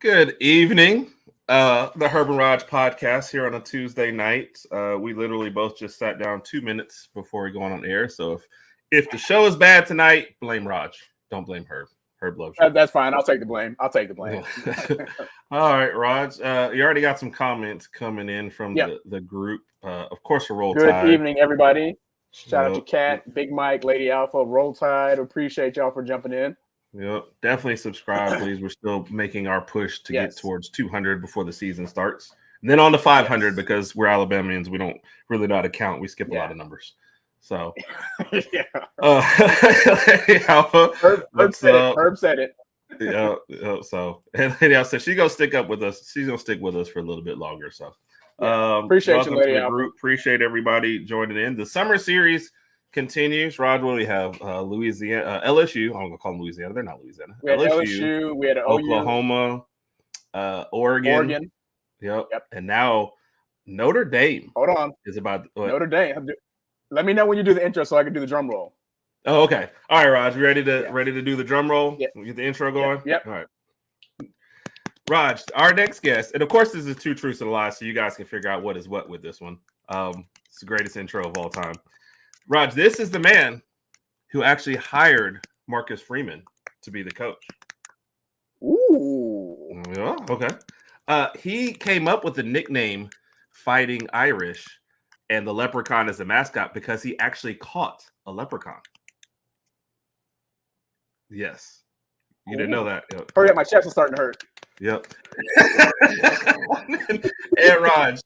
Good evening. The Herb and Raj podcast here on a Tuesday night. We literally both just sat down 2 minutes before we go on air. So if the show is bad tonight, blame Raj. Don't blame Herb. Herb loves you. That's fine. I'll take the blame. All right, Raj. You already got some comments coming in from the group. Of course, a Roll Tide. Good evening, everybody. Shout out to Kat, Big Mike, Lady Alpha, Roll Tide. Appreciate y'all for jumping in. Yep, definitely subscribe, please. We're still making our push to get towards 200 before the season starts. And then on to 500 because we're Alabamians. We don't really know how to count. We skip a lot of numbers. So, Herb said it. Yeah. So, and Lady Alpha said she's gonna stick up with us. She's gonna stick with us for a little bit longer. So, appreciate you, Lady Alpha. Appreciate everybody joining in. The summer series continues. Rod, what do we have? Louisiana, LSU. I'm gonna call them Louisiana. They're not Louisiana. We had LSU. We had Oklahoma, Oregon. Yep. And now Notre Dame. Hold on. Is about Notre Dame. Let me know when you do the intro so I can do the drum roll. Oh, okay. All right, Raj. Ready to do the drum roll? Yep. We get the intro going? Yep. All right. Raj, our next guest, and of course this is Two Truths and a Lie, so you guys can figure out what is what with this one. It's the greatest intro of all time. Raj, this is the man who actually hired Marcus Freeman to be the coach. Ooh. Yeah, okay. He came up with the nickname Fighting Irish and the leprechaun as a mascot because he actually caught a leprechaun. Yes. You didn't know that. Yep. Hurry up, my chest is starting to hurt. Yep. And Raj,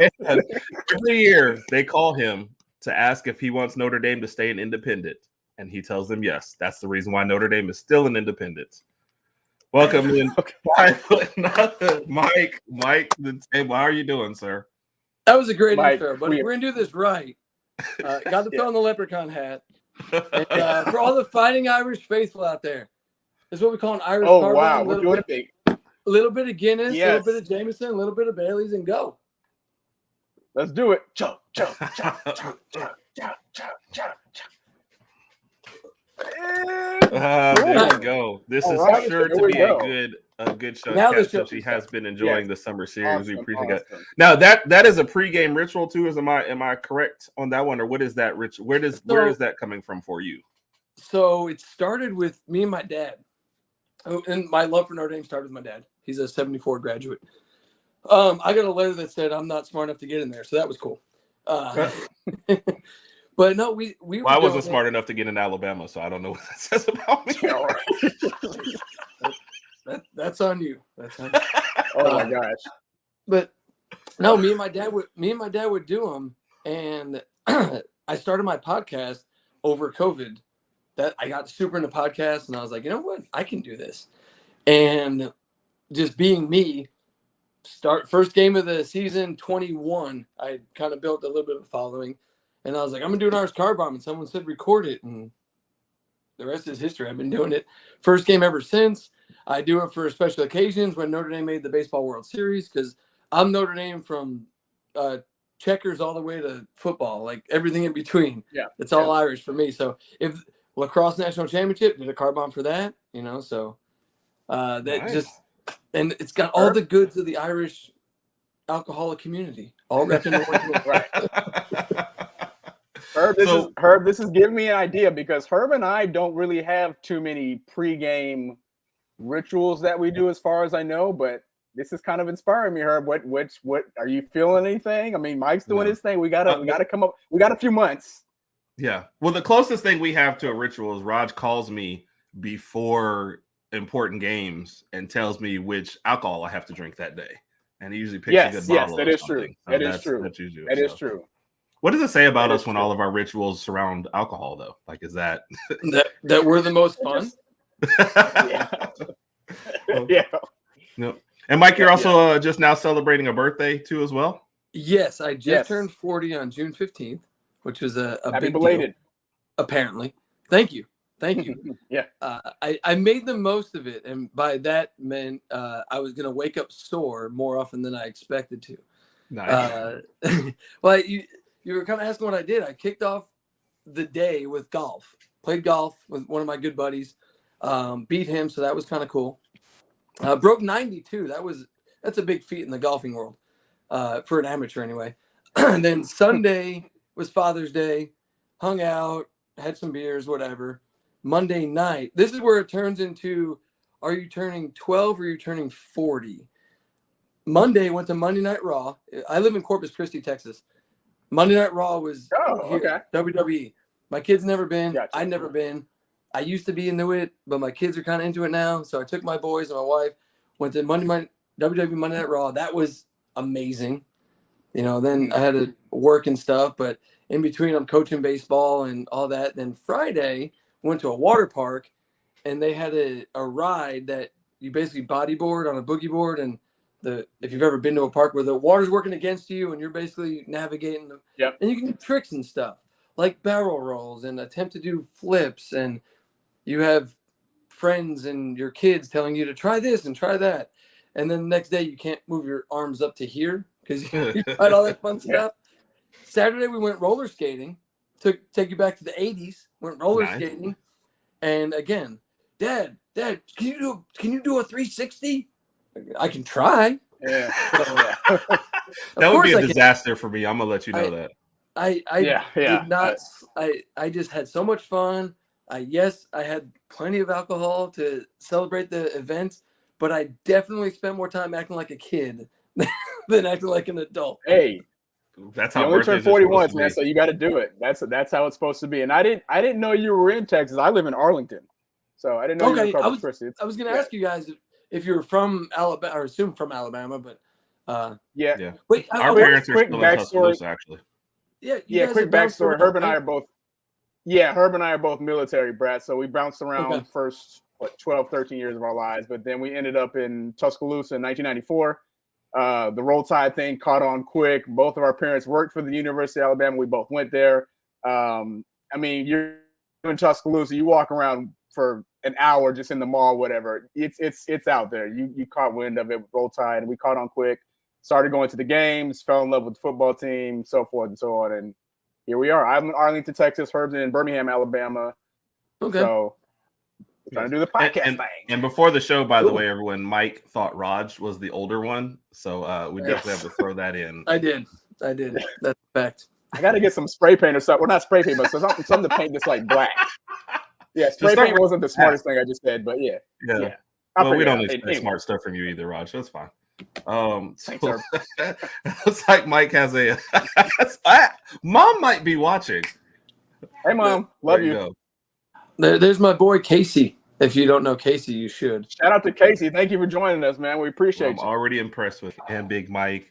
every year they call him to ask if he wants Notre Dame to stay an independent, and he tells them yes. That's the reason why Notre Dame is still an independent. Welcome in, Mike. The table. How are you doing, sir? That was a great intro, but we're gonna do this right. Got to put on the leprechaun hat. And, for all the Fighting Irish faithful out there, this is what we call an Irish. Oh wow, we're doing it. A little bit of Guinness, a little bit of Jameson, a little bit of Bailey's, and go. Let's do it. There we go. This is sure to be a good show. Now she has been enjoying the summer series. We appreciate that. Now that is a pregame ritual too. Am I correct on that one, or what is that ritual? Where is that coming from for you? So it started with me and my dad, and my love for Notre Dame started with my dad. He's a '74 graduate. I got a letter that said I'm not smart enough to get in there, so that was cool. But no, we I wasn't smart enough to get in Alabama, so I don't know what that says about me. That's on you. That's on you. Oh my gosh! But no, me and my dad would do them, and I started my podcast over COVID. That I got super into podcasts, and I was like, you know what, I can do this, and just being me. First game of the season, 21. I kind of built a little bit of a following, and I was like, I'm gonna do an Irish car bomb, and someone said record it, and the rest is history. I've been doing it first game ever since. I do it for special occasions when Notre Dame made the Baseball World Series because I'm Notre Dame from checkers all the way to football, like everything in between. Yeah, it's all Irish for me. So if lacrosse national championship, did a car bomb for that, so that nice. And it's got all the goods of the Irish alcoholic community all wrapped into one. Herb, this is giving me an idea because Herb and I don't really have too many pregame rituals that we do, as far as I know. But this is kind of inspiring me, Herb. What are you feeling? Anything? I mean, Mike's doing his thing. We gotta come up. We got a few months. Yeah. Well, the closest thing we have to a ritual is Raj calls me before important games and tells me which alcohol I have to drink that day, and he usually picks a good bottle. That is true. That is true. That is true. What does it say about us when all of our rituals surround alcohol, though? Like, is that that we're the most fun? Yeah. No. And Mike, you're also just now celebrating a birthday too, as well. Yes, I just turned 40 on June 15th, which was a big belated deal, apparently. Thank you. Yeah. I made the most of it, and by that meant I was going to wake up sore more often than I expected to. Nice. Well, you were kind of asking what I did. I kicked off the day with golf. Played golf with one of my good buddies. Beat him, so that was kind of cool. Broke 92. That's a big feat in the golfing world, for an amateur anyway. And then Sunday was Father's Day, hung out, had some beers, whatever. Monday night, this is where it turns into, are you turning 12 or are you turning 40? Monday went to Monday Night Raw. I live in Corpus Christi, Texas. Monday Night Raw was here, WWE. My kids never been. Gotcha. I'd never been. I used to be into it, but my kids are kind of into it now. So I took my boys and my wife, went to WWE Monday Night Raw. That was amazing. Then I had to work and stuff, but in between I'm coaching baseball and all that. Then Friday, went to a water park, and they had a ride that you basically bodyboard on a boogie board, and if you've ever been to a park where the water's working against you and you're basically navigating and you can do tricks and stuff like barrel rolls and attempt to do flips, and you have friends and your kids telling you to try this and try that, and then the next day you can't move your arms up to here because you tried all that fun stuff. Saturday we went roller skating. Take you back to the 80s. Went roller skating, and again, Dad, can you do a 360? I can try. Yeah. That would be a disaster for me. I'm gonna let you know that. I did not. I just had so much fun. I had plenty of alcohol to celebrate the events, but I definitely spent more time acting like a kid than acting like an adult. Hey, that's how you only turned 41, man. So you got to do it. That's how it's supposed to be. And I didn't know you were in Texas. I live in Arlington, so I didn't know you were in Corpus Christi. I was going to ask you guys if you're from Alabama, or assume from Alabama, but yeah. Wait, our parents are still in Tuscaloosa, actually. Yeah. Quick backstory. Herb and I are both military brats, so we bounced around first 12, 13 years of our lives, but then we ended up in Tuscaloosa in 1994. The Roll Tide thing caught on quick. Both of our parents worked for the University of Alabama. We both went there. You're in Tuscaloosa, you walk around for an hour just in the mall, whatever. It's out there. You caught wind of it with Roll Tide, and we caught on quick. Started going to the games, fell in love with the football team, so forth and so on. And here we are. I'm in Arlington, Texas. Herb's in Birmingham, Alabama. Okay. So we're trying to do the podcast thing. And before the show, by the way, everyone, Mike thought Raj was the older one. So we definitely have to throw that in. I did. That's a fact. I got to get some spray paint or something. Well, not spray paint, but something to paint this like black. Yeah, spray paint wasn't the smartest thing I just said, but yeah. Well, we don't expect smart stuff from you either, Raj. That's fine. Looks like Mike has a mom might be watching. Hey, Mom, love you. There's my boy Casey. If you don't know Casey, you should. Shout out to Casey. Thank you for joining us, man. We appreciate you. I'm already impressed with and Big Mike,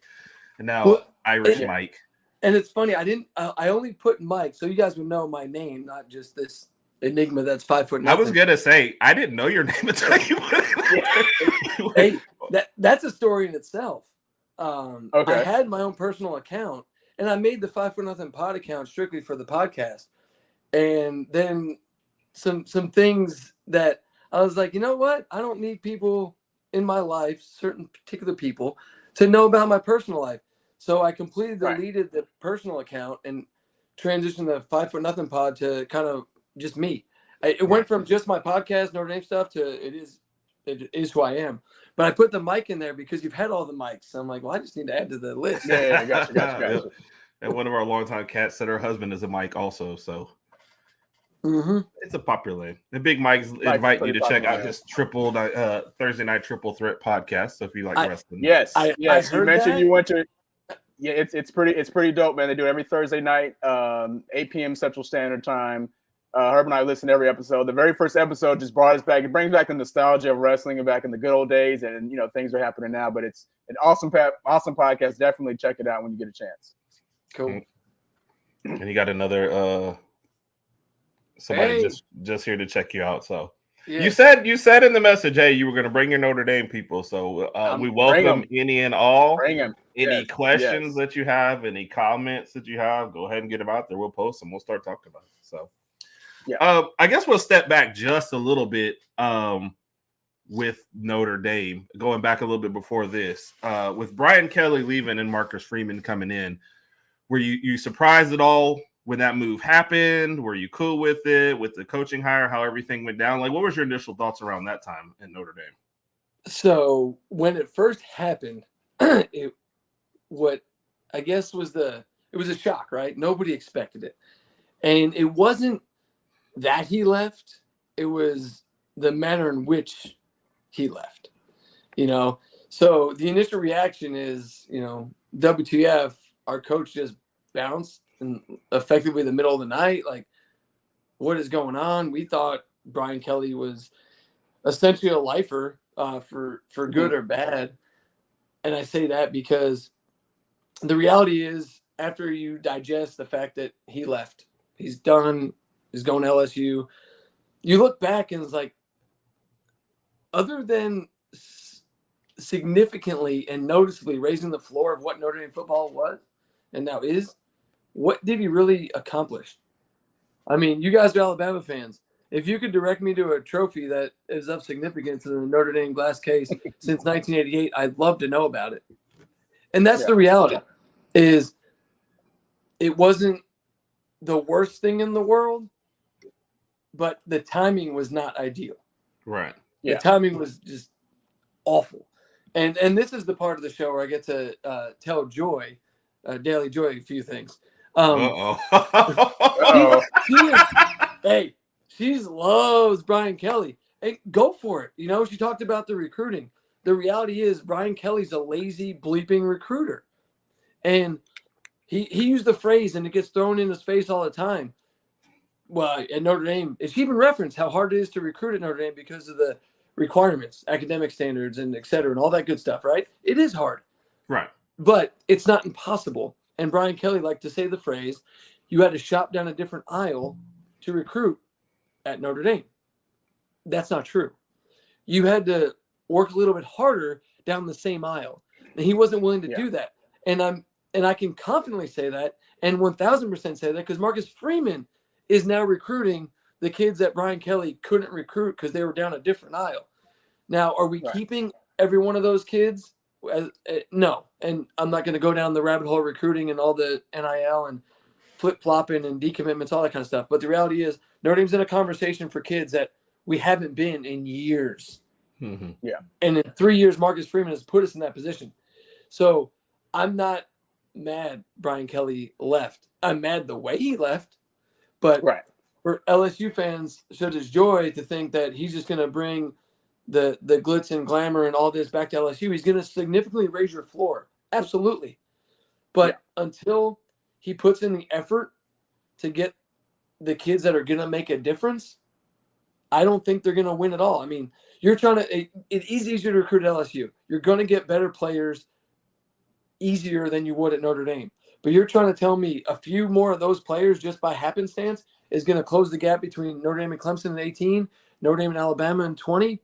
and now Irish Mike. And it's funny. I only put Mike so you guys would know my name, not just this enigma that's 5 foot. I was gonna say I didn't know your name until you put it. Hey, that's a story in itself. I had my own personal account, and I made the 5 foot nothing pod account strictly for the podcast. And then some things that I was like, you know what? I don't need people in my life, certain particular people, to know about my personal life. So I completely deleted the personal account and transitioned the 5 foot nothing pod to kind of just me. It went from just my podcast, Notre Dame stuff, to it is who I am. But I put the mic in there because you've had all the mics. So I'm like, well, I just need to add to the list. Yeah, gotcha. And one of our longtime cats said her husband is a Mike also. So it's a popular name. The Big Mike's invite you to check out his triple Thursday night triple threat podcast. So if you like wrestling, you mentioned you went to. Yeah, it's pretty dope, man. They do it every Thursday night, 8 p.m. Central Standard Time. Herb and I listen to every episode. The very first episode just brought us back. It brings back the nostalgia of wrestling and back in the good old days, and things are happening now. But it's an awesome podcast. Definitely check it out when you get a chance. Cool. And you got another somebody just here to check you out. So you said in the message, hey, you were going to bring your Notre Dame people. So we welcome any and all. Bring them. Any questions that you have, any comments that you have, go ahead and get them out there. We'll post them. We'll start talking about it. So, I guess we'll step back just a little bit with Notre Dame, going back a little bit before this. With Brian Kelly leaving and Marcus Freeman coming in, were you surprised at all when that move happened? Were you cool with it, with the coaching hire, how everything went down? Like, what was your initial thoughts around that time in Notre Dame? So when it first happened, it was a shock, right? Nobody expected it. And it wasn't that he left, it was the manner in which he left. So the initial reaction is, WTF, our coach just bounced in effectively the middle of the night. Like, what is going on? We thought Brian Kelly was essentially a lifer for good or bad. And I say that because the reality is, after you digest the fact that he left, he's done, he's going to LSU, you look back and it's like, other than significantly and noticeably raising the floor of what Notre Dame football was and now is, what did he really accomplish? I mean, you guys are Alabama fans. If you could direct me to a trophy that is of significance in the Notre Dame glass case since 1988, I'd love to know about it. And that's the reality, is it wasn't the worst thing in the world, but the timing was not ideal. Right. The timing was just awful. And this is the part of the show where I get to tell Joy, Daily Joy, a few things. She loves Brian Kelly. Hey, go for it. She talked about the recruiting. The reality is Brian Kelly's a lazy bleeping recruiter. And he used the phrase, and it gets thrown in his face all the time. Well, at Notre Dame, it's even referenced how hard it is to recruit at Notre Dame because of the requirements, academic standards, and et cetera, and all that good stuff, right? It is hard. Right. But it's not impossible. And Brian Kelly liked to say the phrase, you had to shop down a different aisle to recruit at Notre Dame. That's not true. You had to work a little bit harder down the same aisle. And he wasn't willing to do that. And I can confidently say that, and 1,000% say that, because Marcus Freeman is now recruiting the kids that Brian Kelly couldn't recruit because they were down a different aisle. Now, are we keeping every one of those kids? No. And I'm not going to go down the rabbit hole of recruiting and all the NIL and flip-flopping and decommitments, all that kind of stuff. But the reality is Notre Dame's in a conversation for kids that we haven't been in years. Mm-hmm. Yeah. And in 3 years, Marcus Freeman has put us in that position. So I'm not mad Brian Kelly left. I'm mad the way he left. But for LSU fans, such as Joy, to think that he's just going to bring the glitz and glamour and all this back to LSU, he's going to significantly raise your floor. Absolutely. But until he puts in the effort to get the kids that are going to make a difference, I don't think they're going to win at all. I mean, you're trying to it is easier to recruit at LSU. You're going to get better players easier than you would at Notre Dame. But you're trying to tell me a few more of those players just by happenstance is going to close the gap between Notre Dame and Clemson at 18, Notre Dame and Alabama in 20?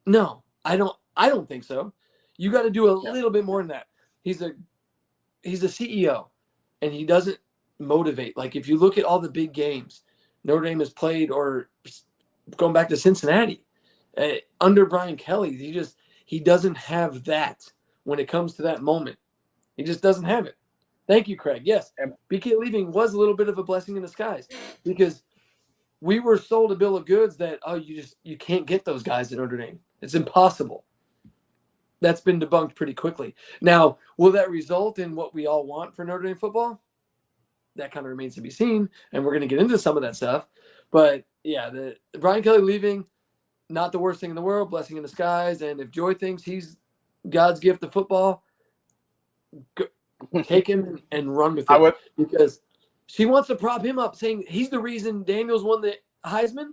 No, I don't think so. You got to do a little bit more than that. He's a CEO, and he doesn't motivate. Like, if you look at all the big games Notre Dame has played, or going back to Cincinnati, under Brian Kelly, he doesn't have that when it comes to that moment. He just doesn't have it. Thank you, Craig. Yes, BK leaving was a little bit of a blessing in disguise, because we were sold a bill of goods that, you can't get those guys at Notre Dame. It's impossible. That's been debunked pretty quickly. Now, will that result in what we all want for Notre Dame football? That kind of remains to be seen, and we're going to get into some of that stuff. But, yeah, the Brian Kelly leaving, not the worst thing in the world, blessing in disguise. And if Joy thinks he's God's gift to football, take him and run with him. Because she wants to prop him up, saying he's the reason Daniels won the Heisman.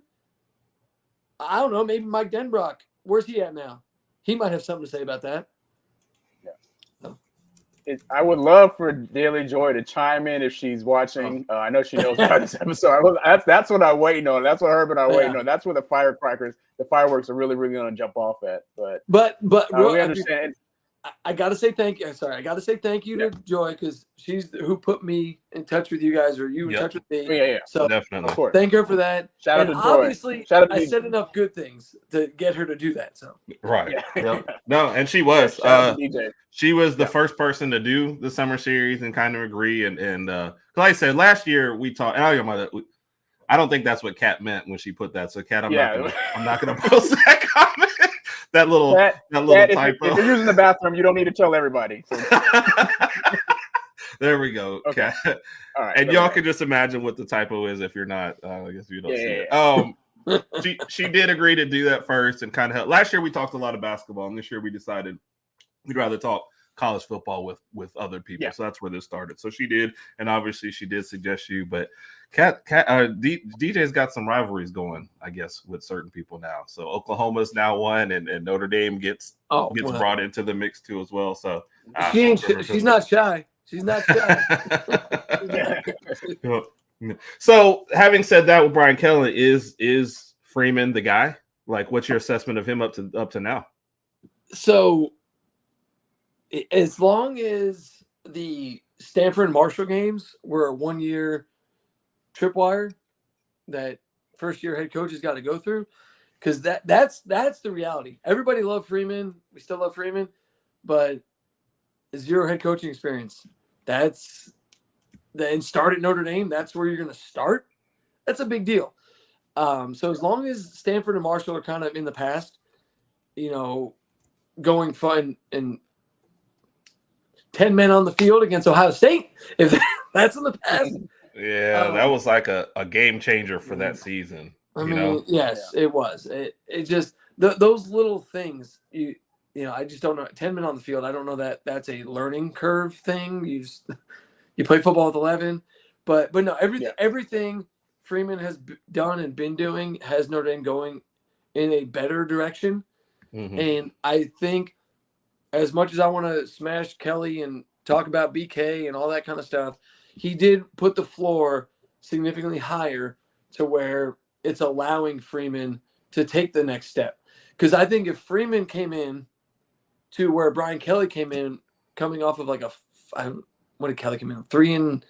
I don't know, maybe Mike Denbrock. Where's he at now? He might have something to say about that. Yeah. I would love for Daily Joy to chime in if she's watching. I know she knows about this episode. That's what I'm waiting on. That's what Herb and I are waiting on. That's where the fireworks are really, really going to jump off at. But we understand. I got to say thank you. Sorry, I got to say thank you to Joy because she's who put me in touch with you guys, or you in touch with me. Yeah. So definitely, of course. Thank her for that. Shout out and to Joy. obviously, Shout out to I DJ. said enough good things to get her to do that. So right. Yeah. Yep. No, and she was. Shout out to DJ. She was the first person to do the summer series and kind of agree. And like I said, last year we talked. I don't think that's what Kat meant when she put that. So Kat, I'm not gonna post that comment. that little typo. If you're using the bathroom, you don't need to tell everybody. So. There we go. Okay. All right. And y'all can just imagine what the typo is if you're not. I guess you don't see it. She did agree to do that first and kind of help. Last year we talked a lot of basketball, and this year we decided we'd rather talk college football with other people. So that's where this started. So she did, and obviously she did suggest you, but DJ's got some rivalries going, I guess, with certain people now. So Oklahoma's now one, and Notre Dame gets brought into the mix too as well. So she's not shy. She's not shy. So having said that, with Brian Kelly, is Freeman the guy? Like, what's your assessment of him up to now? So as long as the Stanford and Marshall games were a 1-year tripwire that first-year head coaches got to go through, because that's the reality. Everybody loved Freeman. We still love Freeman, but 0 head coaching experience. And start at Notre Dame. That's where you're going to start. That's a big deal. So as long as Stanford and Marshall are kind of in the past, going fun and 10 men on the field against Ohio State, if that's in the past. Yeah, that was like a game changer for that season. Yes, it was. It just those little things. I just don't know. 10 men on the field. I don't know that that's a learning curve thing. You play football with 11, but no, everything Freeman has done and been doing has Notre Dame going in a better direction. Mm-hmm. And I think, as much as I want to smash Kelly and talk about BK and all that kind of stuff, he did put the floor significantly higher to where it's allowing Freeman to take the next step. Because I think if Freeman came in to where Brian Kelly came in, coming off of what did Kelly come in? 3-8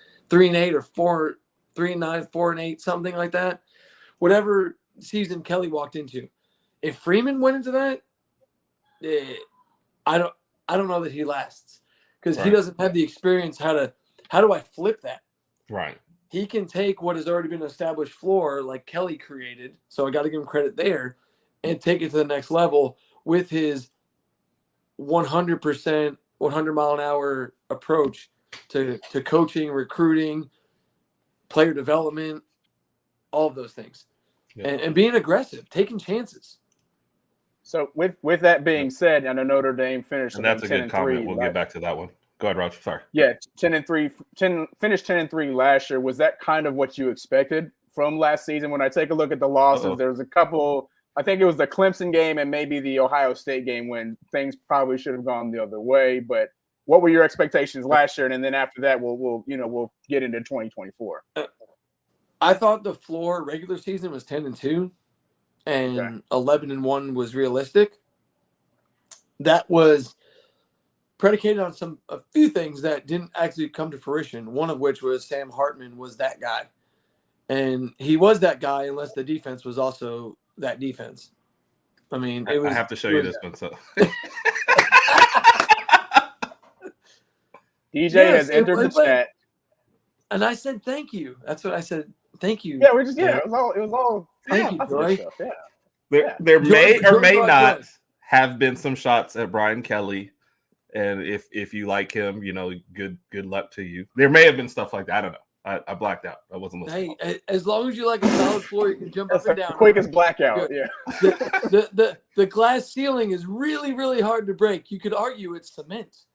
or 3-9, 4-8, something like that. Whatever season Kelly walked into, if Freeman went into that, I don't know that he lasts, because he doesn't have the experience. How do I flip that? Right. He can take what has already been an established floor like Kelly created, so I got to give him credit there, and take it to the next level with his 100%, 100 mile an hour approach to coaching, recruiting, player development, all of those things, and being aggressive, taking chances. So with that being said, I know Notre Dame finished. And that's a good comment. We'll get back to that one. Go ahead, Roger. Sorry. Yeah, 10-3, finished 10-3 last year. Was that kind of what you expected from last season? When I take a look at the losses, there was a couple. I think it was the Clemson game and maybe the Ohio State game when things probably should have gone the other way. But what were your expectations last year? And then after that, we'll get into 2024. I thought the floor regular season was 10-2. And 11-1 was realistic. That was predicated on a few things that didn't actually come to fruition. One of which was Sam Hartman was that guy, and he was that guy unless the defense was also that defense. I mean, it was. I have to show you this one. So DJ has entered the chat, and I said thank you. That's what I said. Thank you. Yeah, it was all. Thank you, Joy. There may or may not have been some shots at Brian Kelly, and if you like him, good luck to you. There may have been stuff like that. I don't know. I blacked out. I wasn't listening. Hey, as long as you like a solid floor, you can jump up and down. The quickest blackout. Good. Yeah. The glass ceiling is really, really hard to break. You could argue it's cement.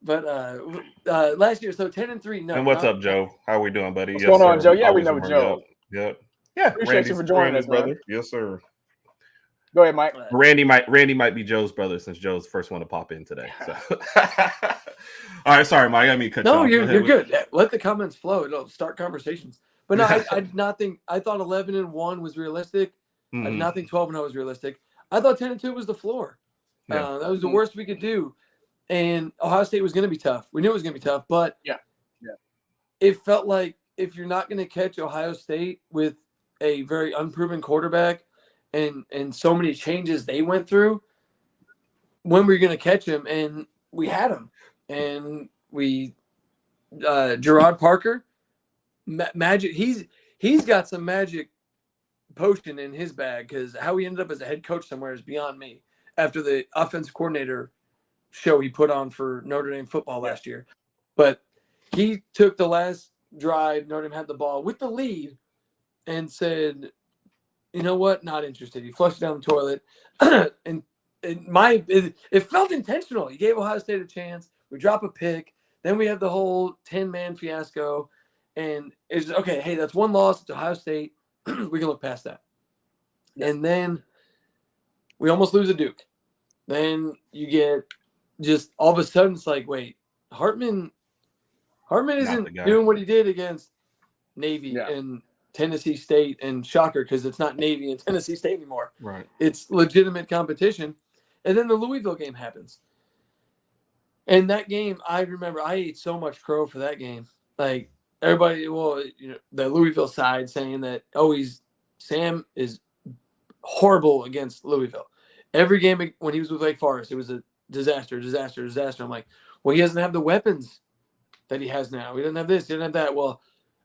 But last year, so 10-3. No. And what's up, Joe? How are we doing, buddy? What's going on, Joe? Yeah, we know Joe. Yep. Yeah, appreciate you for joining us, brother. Man. Yes, sir. Go ahead, Mike. Randy might be Joe's brother since Joe's the first one to pop in today. So. All right, sorry, Mike. I mean, cut you off. You're good. Let the comments flow. It'll start conversations. But no, I did not think. I thought 11-1 was realistic. I did Mhm. not think 12-0 was realistic. I thought 10-2 was the floor. Yeah. That was the worst we could do. And Ohio State was going to be tough. We knew it was going to be tough, but it felt like if you're not going to catch Ohio State with a very unproven quarterback and so many changes they went through, when were you going to catch him? And we had him. And we Gerard Parker, magic. He's got some magic potion in his bag, because how he ended up as a head coach somewhere is beyond me. After the offensive coordinator show he put on for Notre Dame football last year, but he took the last drive. Notre Dame had the ball with the lead and said, "You know what? Not interested." He flushed it down the toilet, and it felt intentional. He gave Ohio State a chance. We drop a pick. Then we have the whole 10-man fiasco. And it's okay. Hey, that's one loss to Ohio State. We can look past that. And then we almost lose a Duke. Then you get just all of a sudden it's like, wait, Hartman isn't doing what he did against Navy and Tennessee State, and shocker, because it's not Navy and Tennessee State anymore. Right. It's legitimate competition. And then the Louisville game happens. And that game, I remember I ate so much crow for that game. Like everybody, the Louisville side saying that, Sam is horrible against Louisville. Every game when he was with Wake Forest, it was a disaster. I'm like, well, he doesn't have the weapons that he has now. He doesn't have this, he doesn't have that. Well,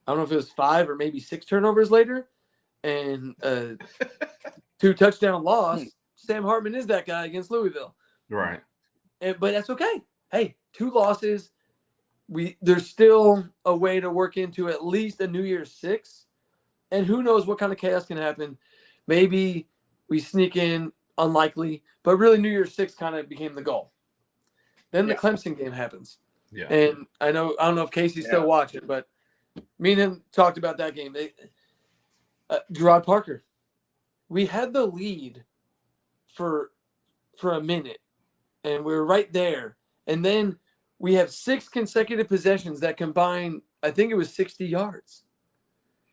I don't know if it was 5 or maybe 6 turnovers later and 2 touchdown loss. Sam Hartman is that guy against Louisville. Right. But that's okay. Hey, 2 losses. There's still a way to work into at least a New Year's 6. And who knows what kind of chaos can happen. Maybe we sneak in, unlikely, but really New Year's 6 kind of became the goal. Then the Clemson game happens. Yeah. And I don't know if Casey's still watching, but me and him talked about that game. Gerard Parker, we had the lead for a minute, and we were right there. And then we have 6 consecutive possessions that combine, I think it was 60 yards.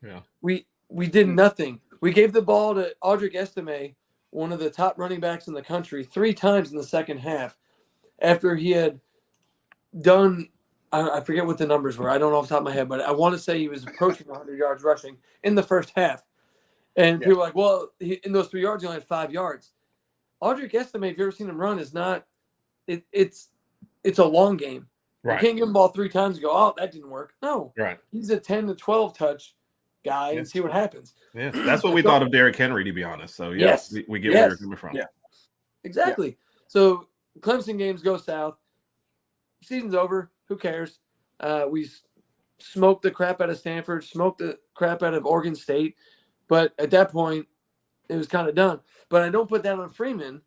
Yeah. We did nothing. We gave the ball to Audric Estime, one of the top running backs in the country, 3 times in the second half after he had done – I forget what the numbers were. I don't know off the top of my head, but I want to say he was approaching 100 yards rushing in the first half. And people were like, well, in those 3 yards, he only had 5 yards. Audric Estime, if you've ever seen him run, is not it's a long game. Right. You can't give him the ball 3 times and go, oh, that didn't work. No. Right. He's a 10 to 12 touch guy and see what happens. Yeah. That's what we thought of Derrick Henry, to be honest. So, yes, we get where you're coming from. Yeah. Exactly. Yeah. So, Clemson games go south. Season's over. Who cares? We smoked the crap out of Stanford, smoked the crap out of Oregon State. But at that point, it was kind of done. But I don't put that on Freeman.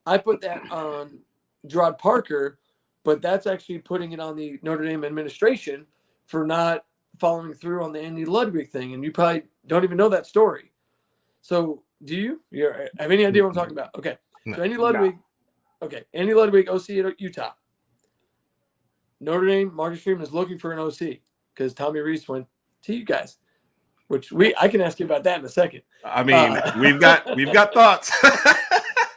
I put that on Gerard Parker, but that's actually putting it on the Notre Dame administration for not following through on the Andy Ludwig thing. And you probably don't even know that story. So do you? Have any idea what I'm talking about? Okay. No. So Andy Ludwig, Andy Ludwig, OC at Utah. Notre Dame, Marcus Freeman is looking for an OC because Tommy Rees went to you guys, which I can ask you about that in a second. I mean, we've got thoughts.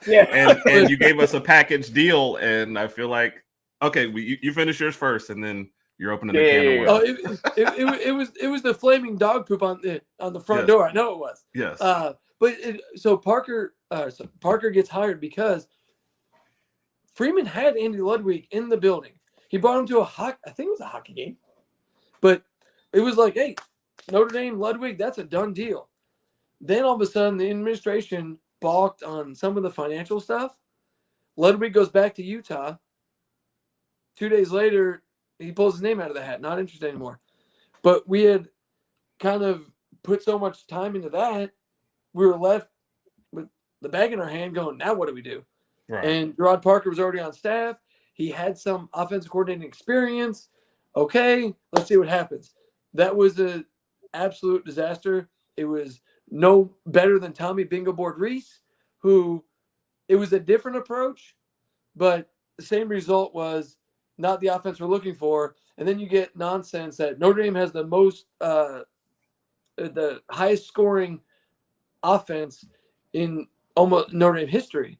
And you gave us a package deal, and I feel like, okay, you finish yours first, and then you're opening the can of worms. Oh, it was the flaming dog poop on the front door. I know it was. Yes. So Parker gets hired because Freeman had Andy Ludwig in the building. He brought him to I think it was a hockey game, but it was like, hey, Notre Dame, Ludwig, that's a done deal. Then all of a sudden, the administration balked on some of the financial stuff. Ludwig goes back to Utah. 2 days later, he pulls his name out of the hat. Not interested anymore. But we had kind of put so much time into that, we were left with the bag in our hand going, now what do we do? Right. And Gerard Parker was already on staff. He had some offensive coordinating experience. Okay, let's see what happens. That was an absolute disaster. It was no better than Tommy Bingo Board Rees, who it was a different approach, but the same result was not the offense we're looking for. And then you get nonsense that Notre Dame has the highest scoring offense in almost Notre Dame history.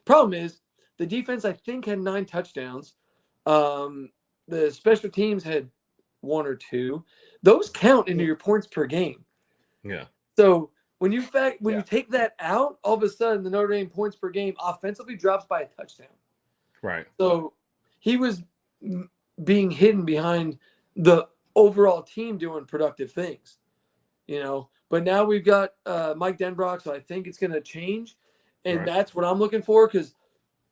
Problem is, the defense, I think, had 9 touchdowns. The special teams had 1 or 2. Those count into your points per game. Yeah. So when you take that out, all of a sudden the Notre Dame points per game offensively drops by a touchdown. Right. So he was being hidden behind the overall team doing productive things, But now we've got Mike Denbrock, so I think it's going to change, and that's what I'm looking for. Because,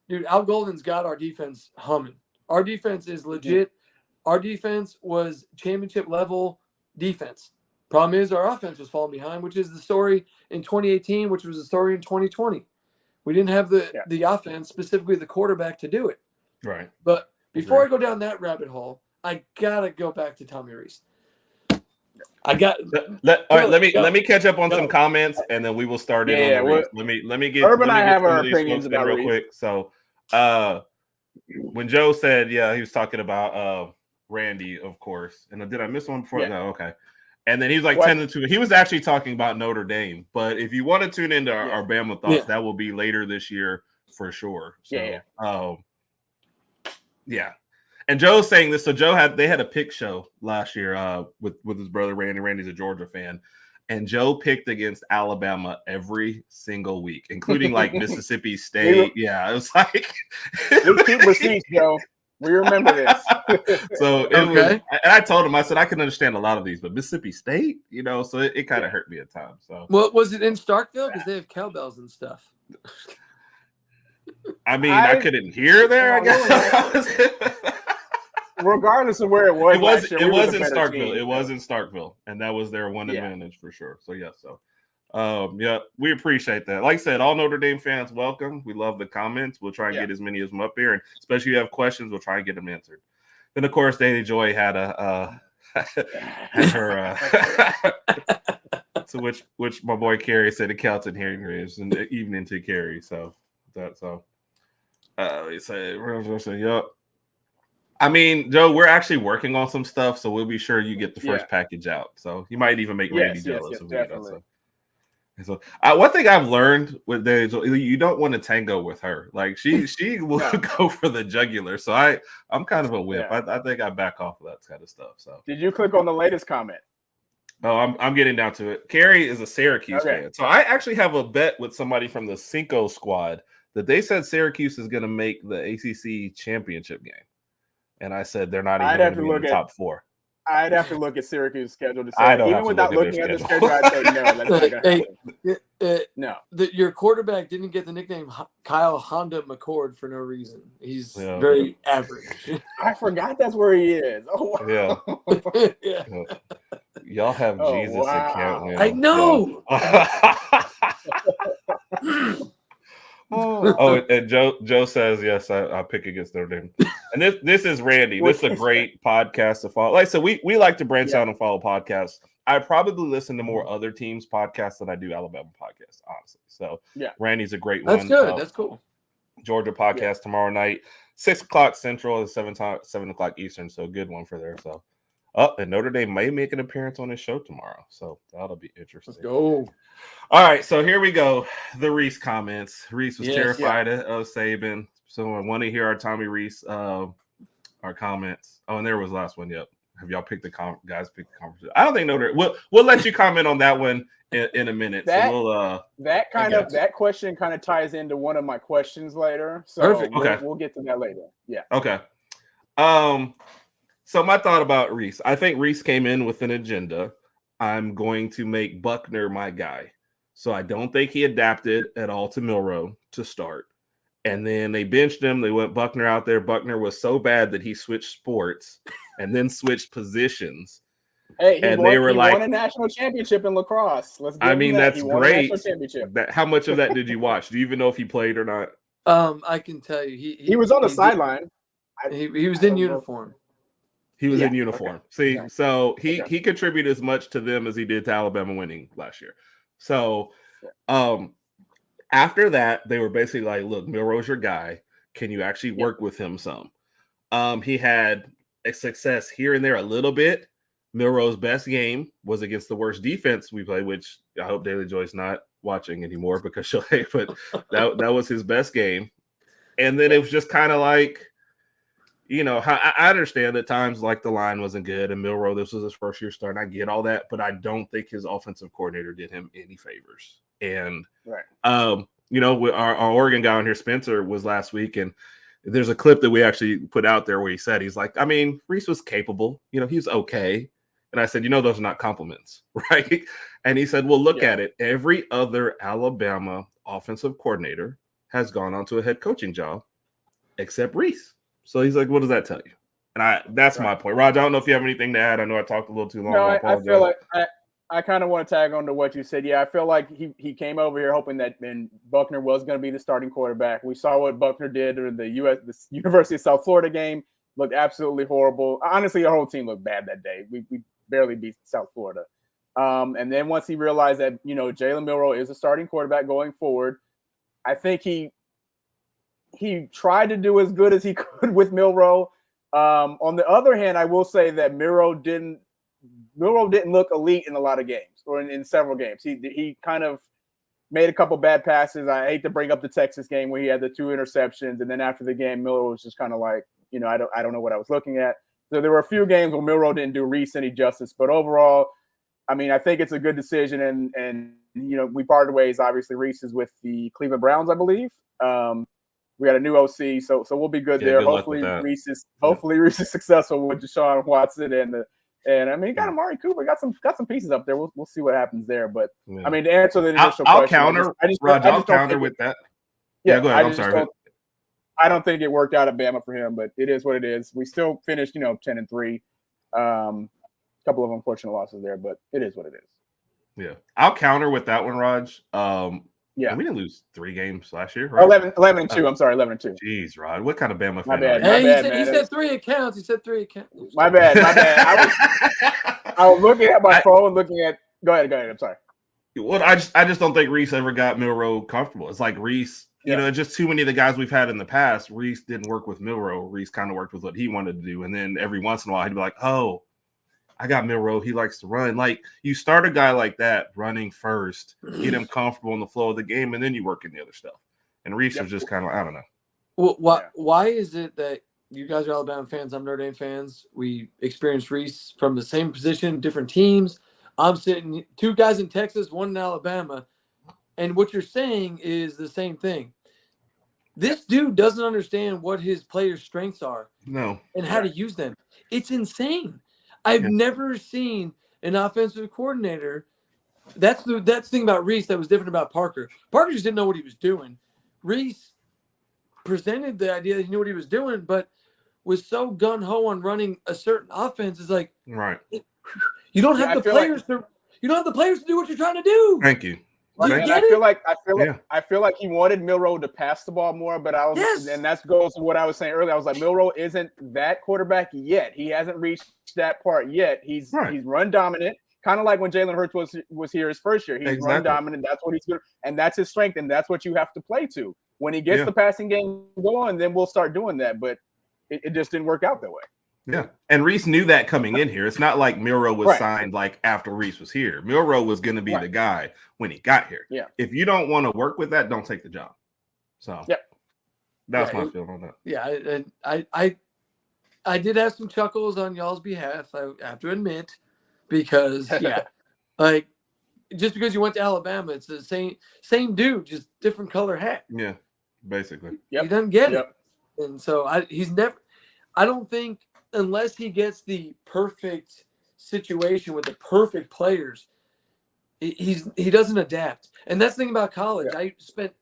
dude, Al Golden's got our defense humming. Our defense is legit. Our defense was championship level defense. Problem is, our offense was falling behind, which is the story in 2018, which was the story in 2020. We didn't have the offense, specifically the quarterback, to do it. Right. But before I go down that rabbit hole, I gotta go back to Tommy Rees. Let me catch up on some comments, and then we will start in on the Rees. Let me get Urban and I get have some our of these opinions folks in about real Rees. quick. So, when Joe said, he was talking about Randy, of course. And did I miss one before? Yeah. No, okay. And then he was like 10-2. He was actually talking about Notre Dame. But if you want to tune into our Bama thoughts, that will be later this year for sure. So, yeah. And Joe's saying this. So they had a pick show last year with his brother Randy. Randy's a Georgia fan. And Joe picked against Alabama every single week, including like Mississippi State. Yeah, it was like we keep receipts, Joe. We remember this. So it was, and I told him, I said I can understand a lot of these, but Mississippi State, so it kind of hurt me at times. So, well, was it in Starkville? Because they have cowbells and stuff. I mean, I couldn't hear there. I guess. Regardless of where it was, it was in Starkville. Team, it was in Starkville, and that was their one advantage for sure. So we appreciate that. Like I said, all Notre Dame fans, welcome. We love the comments. We'll try and get as many of them up here, and especially if you have questions, we'll try and get them answered. Then, of course, Daily Joy had her to which my boy Carrie said it counts in hearing ribs and the evening to Carrie. So that's they say yup. I mean, Joe, we're actually working on some stuff, so we'll be sure you get the first package out. So you might even make Randy jealous. Yes, definitely. So one thing I've learned with Days, you don't want to tango with her. Like she will go for the jugular. So I'm kind of a whip. Yeah. I think I back off of that kind of stuff. So did you click on the latest comment? Oh, I'm getting down to it. Carrie is a Syracuse fan. So I actually have a bet with somebody from the Cinco squad that they said Syracuse is going to make the ACC championship game. And I said they're not even going to be in the top 4. I'd have to look at Syracuse's schedule to say, even without looking at the schedule, I'd say no. That's not no. Your quarterback didn't get the nickname Kyle Honda McCord for no reason. He's very average. I forgot that's where he is. Oh, wow. Yeah. Y'all have Jesus account. I know. And Joe says, yes, I pick against Notre Dame. And this is Randy. This is a great podcast to follow. Like I said, we like to branch out and follow podcasts. I probably listen to more other teams' podcasts than I do Alabama podcasts, honestly. So Randy's a great one. That's good. That's cool. Georgia podcast tomorrow night, 6:00 Central and 7:00 Eastern. So good one for there. So and Notre Dame may make an appearance on his show tomorrow. So that'll be interesting. Let's go. All right, so here we go. The Rees comments. Rees was terrified of Saban. So I want to hear our Tommy Rees, our comments. Oh, and there was the last one. Yep. Have y'all picked the guys picked the conference? I don't think Notre Dame. We'll let you comment on that one in a minute. That question kind of ties into one of my questions later. So perfect. We'll get to that later. Yeah. Okay. So my thought about Rees. I think Rees came in with an agenda. I'm going to make Buckner my guy. So I don't think he adapted at all to Milroe to start. And then they benched him. They went Buckner out there. Buckner was so bad that he switched sports and then switched positions. Hey, he won a national championship in lacrosse. That's great. How much of that did you watch? Do you even know if he played or not? I can tell you. He was on the sideline. He was in uniform. He was in uniform. Okay. See, so he contributed as much to them as he did to Alabama winning last year. So after that, they were basically like, look, Milroe's your guy. Can you actually work with him some? He had a success here and there a little bit. Milroe's best game was against the worst defense we played, which I hope Daily Joy's not watching anymore because Shohei, but that was his best game. And then it was just kind of like, I understand at times like the line wasn't good and Milroe, this was his first year starting. I get all that, but I don't think his offensive coordinator did him any favors. And, our Oregon guy on here, Spencer, was last week, and there's a clip that we actually put out there where he said, he's like, I mean, Reese was capable, he's okay. And I said, those are not compliments, right? And he said, well, look at it. Every other Alabama offensive coordinator has gone on to a head coaching job except Reese. So he's like, what does that tell you? And that's my point. Raj, I don't know if you have anything to add. I know I talked a little too long. No, I feel like I kind of want to tag on to what you said. Yeah, I feel like he came over here hoping that Buckner was going to be the starting quarterback. We saw what Buckner did during the University of South Florida game. Looked absolutely horrible. Honestly, the whole team looked bad that day. We barely beat South Florida. And then once he realized that, Jalen Milroe is a starting quarterback going forward, I think he tried to do as good as he could with Milroe. On the other hand, I will say that Milroe didn't look elite in a lot of games or in several games. He kind of made a couple bad passes. I hate to bring up the Texas game where he had the 2 interceptions. And then after the game, Milroe was just kind of like, I don't know what I was looking at. So there were a few games where Milroe didn't do Reese any justice. But overall, I mean, I think it's a good decision. And we parted ways. Obviously, Reese is with the Cleveland Browns, I believe. We got a new OC, so we'll be good there. Good hopefully Reese is successful with Deshaun Watson and I mean, he got Amari Cooper, got some pieces up there. We'll see what happens there. But I mean, to answer the initial question, I'll counter with that. Yeah, go ahead. I'm sorry. I don't think it worked out at Bama for him, but it is what it is. We still finished, 10-3. Couple of unfortunate losses there, but it is what it is. Yeah, I'll counter with that one, Raj. Yeah, we didn't lose 3 games last year, right? 11-2. I'm sorry, 11-2. Jeez, Rod, what kind of Bama fan? My bad. He said 3 accounts. He said 3 accounts. My bad. I was looking at my phone, looking at. Go ahead. I'm sorry. Well, I just don't think Reese ever got Milroe comfortable. It's like Reese, just too many of the guys we've had in the past. Reese didn't work with Milroe. Reese kind of worked with what he wanted to do, and then every once in a while he'd be like, "Oh, I got Milroe. He likes to run." Like, you start a guy like that running first, get him comfortable in the flow of the game, and then you work in the other stuff. And Reese was just kind of, I don't know. Well, why is it that you guys are Alabama fans, I'm Notre Dame fans, we experienced Reese from the same position, different teams? I'm sitting 2 guys in Texas, 1 in Alabama, and what you're saying is the same thing. This dude doesn't understand what his players' strengths are. No. And how to use them. It's insane. I've never seen an offensive coordinator. That's the thing about Reese that was different about Parker. Parker just didn't know what he was doing. Reese presented the idea that he knew what he was doing, but was so gun-ho on running a certain offense. It's like, right. You don't have the players to do what you're trying to do. Thank you. I feel like he wanted Milroe to pass the ball more, but and that goes to what I was saying earlier. I was like, Milroe isn't that quarterback yet. He hasn't reached that part yet. He's run dominant, kind of like when Jalen Hurts was here his first year. He's run dominant. That's what he's good, and that's his strength, and that's what you have to play to. When he gets the passing game going, then we'll start doing that. But it just didn't work out that way. Yeah, and Reese knew that coming in here. It's not like Milroe was signed like after Reese was here. Milroe was going to be the guy when he got here. Yeah. If you don't want to work with that, don't take the job. So that's my feeling on that. Yeah, I did have some chuckles on y'all's behalf, I have to admit, because like just because you went to Alabama, it's the same dude, just different color hat. Yeah, basically. He doesn't get it, and so he's never. I don't think. Unless he gets the perfect situation with the perfect players, he doesn't adapt. And that's the thing about college. I spent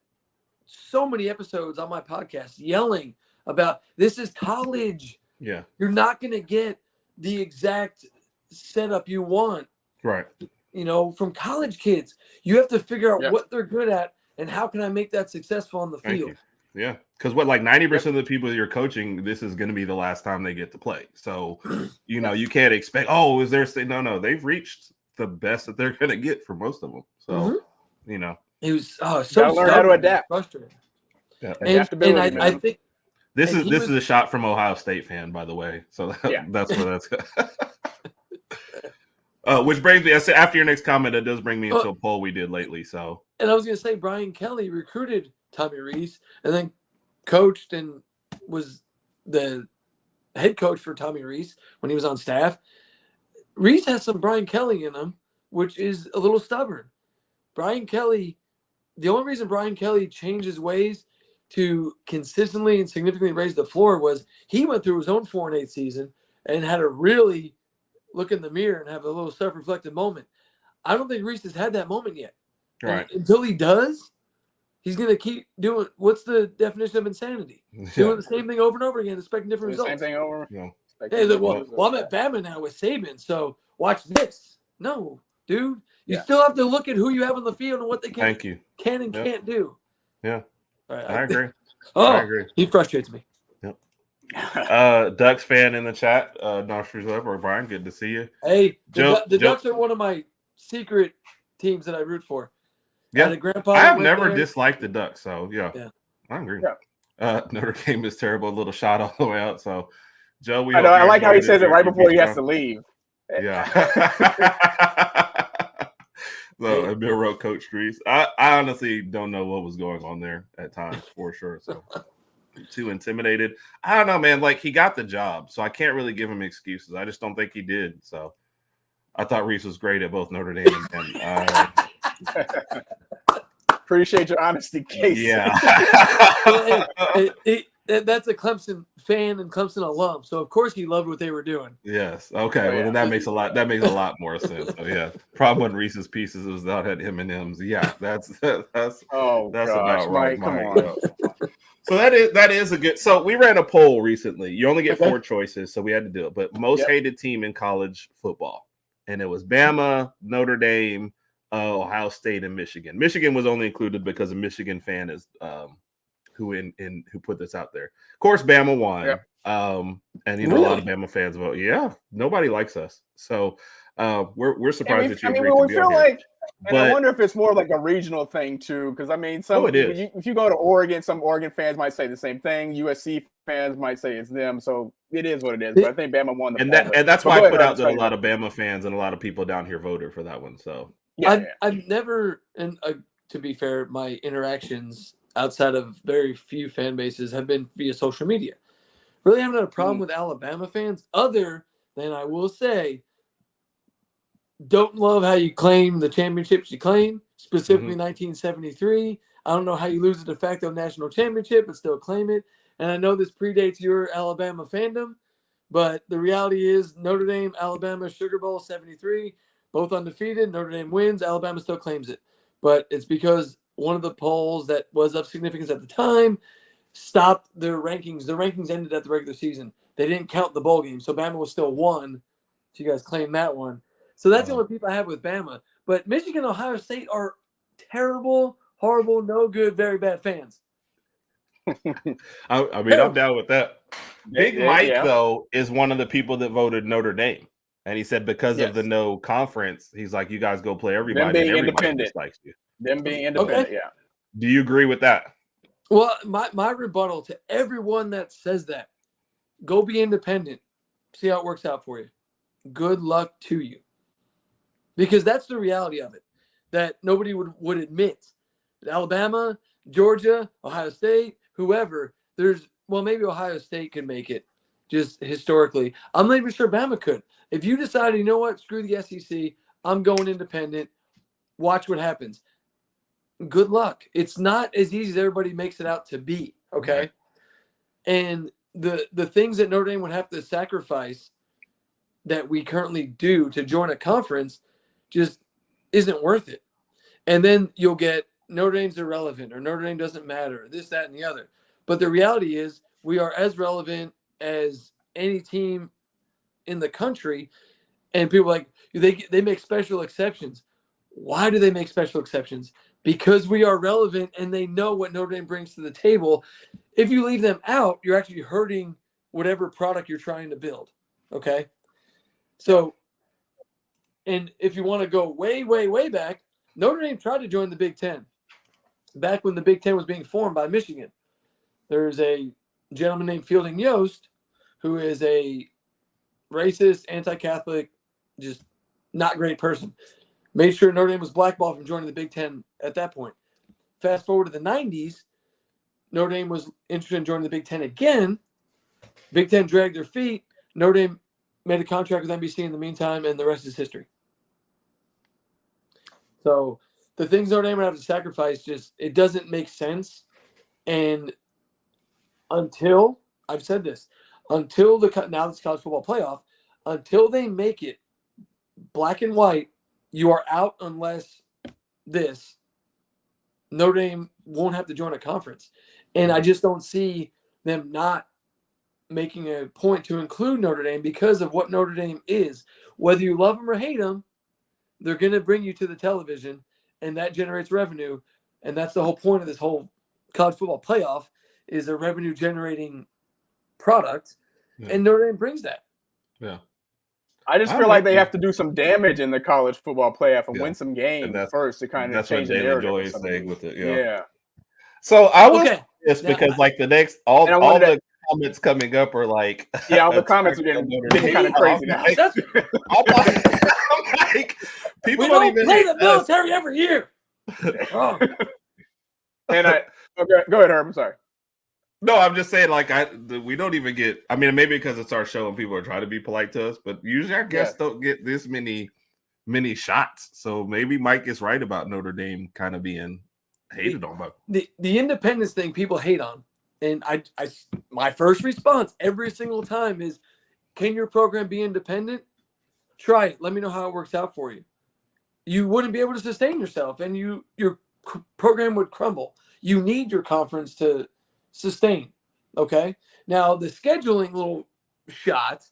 so many episodes on my podcast yelling about this is college. Yeah. You're not going to get the exact setup you want. Right. From college kids. You have to figure out what they're good at and how can I make that successful on the field. Yeah, because 90% of the people you're coaching, this is going to be the last time they get to play. So, you can't expect. Oh, is there? No, they've reached the best that they're going to get for most of them. So, it was so learn how to adapt. Frustrating. Yeah. And I think this is a shot from Ohio State fan, by the way. So that's where that's. Which brings me, I said, after your next comment, that does bring me into a poll we did lately. So, and I was going to say Brian Kelly recruited Tommy Rees and then coached and was the head coach for Tommy Rees when he was on staff. Rees has some Brian Kelly in him, which is a little stubborn. Brian Kelly, the only reason Brian Kelly changed his ways to consistently and significantly raise the floor was he went through his own 4-8 season and had to really look in the mirror and have a little self-reflective moment. I don't think Reese has had that moment yet. right. And until he does, he's going to keep doing – what's the definition of insanity? Doing the same thing over and over again, expecting different results. Same thing over. Yeah. Hey, look, well, I'm at Bama now with Saban, so watch this. No, dude. You still have to look at who you have on the field and what they can and can't do. Yeah. All right, I agree. I agree. He frustrates me. Ducks fan in the chat, Nostrils up, or Brian, good to see you. Hey, the Ducks are one of my secret teams that I root for. Yeah, I have never disliked the Ducks, so yeah. I agree. Yeah. Notre Dame is terrible, a little shot all the way out. So, Joe, I like how he says it right before he has to leave. Yeah. So, a Bill wrote Coach Reese. I honestly don't know what was going on there at times, for sure. So. Too intimidated. I don't know, man. Like, he got the job, so I can't really give him excuses. I just don't think he did. So I thought Reese was great at both Notre Dame and appreciate your honesty, Casey. Yeah. That's a Clemson fan and Clemson alum, so of course he loved what they were doing. Yes. Okay. Well, then that makes a lot more sense. So yeah. Problem with Reese's Pieces was without M&Ms. Yeah, that's about right. Come on. So that is a good. So we ran a poll recently. You only get 4 choices, so we had to do it. But most hated team in college football, and it was Bama, Notre Dame, Ohio State, and Michigan. Michigan was only included because a Michigan fan is who put this out there. Of course, Bama won. Yep. And a lot of Bama fans vote. Yeah, nobody likes us. So we're surprised that you agreed to be on here. And I wonder if it's more like a regional thing too, because I mean, if you go to Oregon, some Oregon fans might say the same thing. USC fans might say it's them. So it is what it is. But I think Bama won and that's why I put out that a lot of Bama fans and a lot of people down here voted for that one. So I've never, and to be fair, my interactions outside of very few fan bases have been via social media. Really haven't had a problem with Alabama fans, other than I will say, don't love how you claim the championships you claim, specifically 1973. I don't know how you lose a de facto national championship but still claim it. And I know this predates your Alabama fandom, but the reality is Notre Dame, Alabama, Sugar Bowl 73, both undefeated. Notre Dame wins. Alabama still claims it. But it's because one of the polls that was of significance at the time stopped their rankings. The rankings ended at the regular season. They didn't count the bowl game. So Bama was still 1. So you guys claim that one. So that's the only people I have with Bama. But Michigan, Ohio State are terrible, horrible, no good, very bad fans. I mean, I'm down with that. Big Mike, though, is one of the people that voted Notre Dame. And he said because of the no conference, he's like, you guys go play everybody. Them being and everybody independent. dislikes you. Them being independent, yeah. Do you agree with that? Well, my rebuttal to everyone that says that, go be independent. See how it works out for you. Good luck to you. Because that's the reality of it, that nobody would admit. Alabama, Georgia, Ohio State, whoever, maybe Ohio State could make it just historically. I'm not even sure Bama could. If you decide, you know what, screw the SEC, I'm going independent, watch what happens. Good luck. It's not as easy as everybody makes it out to be, okay? And the things that Notre Dame would have to sacrifice that we currently do to join a conference just isn't worth it. And then you'll get Notre Dame's irrelevant or Notre Dame doesn't matter, this, that, and the other. But the reality is we are as relevant as any team in the country. And people like, they make special exceptions. Why do they make special exceptions? Because we are relevant and they know what Notre Dame brings to the table. If you leave them out, you're actually hurting whatever product you're trying to build. Okay? So, and if you want to go way, way, way back, Notre Dame tried to join the Big Ten. Back when the Big Ten was being formed by Michigan. There's a gentleman named Fielding Yost who is a racist, anti-Catholic, just not great person. Made sure Notre Dame was blackballed from joining the Big Ten at that point. Fast forward to the 90s, Notre Dame was interested in joining the Big Ten again. Big Ten dragged their feet. Notre Dame made a contract with NBC in the meantime, and the rest is history. So the things Notre Dame would have to sacrifice, just it doesn't make sense. And until I've said this, until now it's college football playoff, until they make it black and white, you are out unless this. Notre Dame won't have to join a conference. And I just don't see them not making a point to include Notre Dame because of what Notre Dame is. Whether you love them or hate them, they're going to bring you to the television, and that generates revenue. And that's the whole point of this whole college football playoff is a revenue-generating product, and Notre Dame brings that. Yeah. I just feel like they have to do some damage in the college football playoff and win some games first to kind of change the narrative. That's what Daily Joy is saying with it. Yeah. So I was just because like the next all the comments coming up are like all the comments are getting kind of crazy now. I'm like people we don't play the military every year. And go ahead, Herb. I'm sorry. No, I'm just saying, like, we don't even get. I mean, maybe because it's our show and people are trying to be polite to us, but usually our guests don't get this many shots. So maybe Mike is right about Notre Dame kind of being hated on. But the independence thing people hate on, and I my first response every single time is, "Can your program be independent? Try it. Let me know how it works out for you." You wouldn't be able to sustain yourself, and your program would crumble. You need your conference to sustain. Okay. Now the scheduling little shots.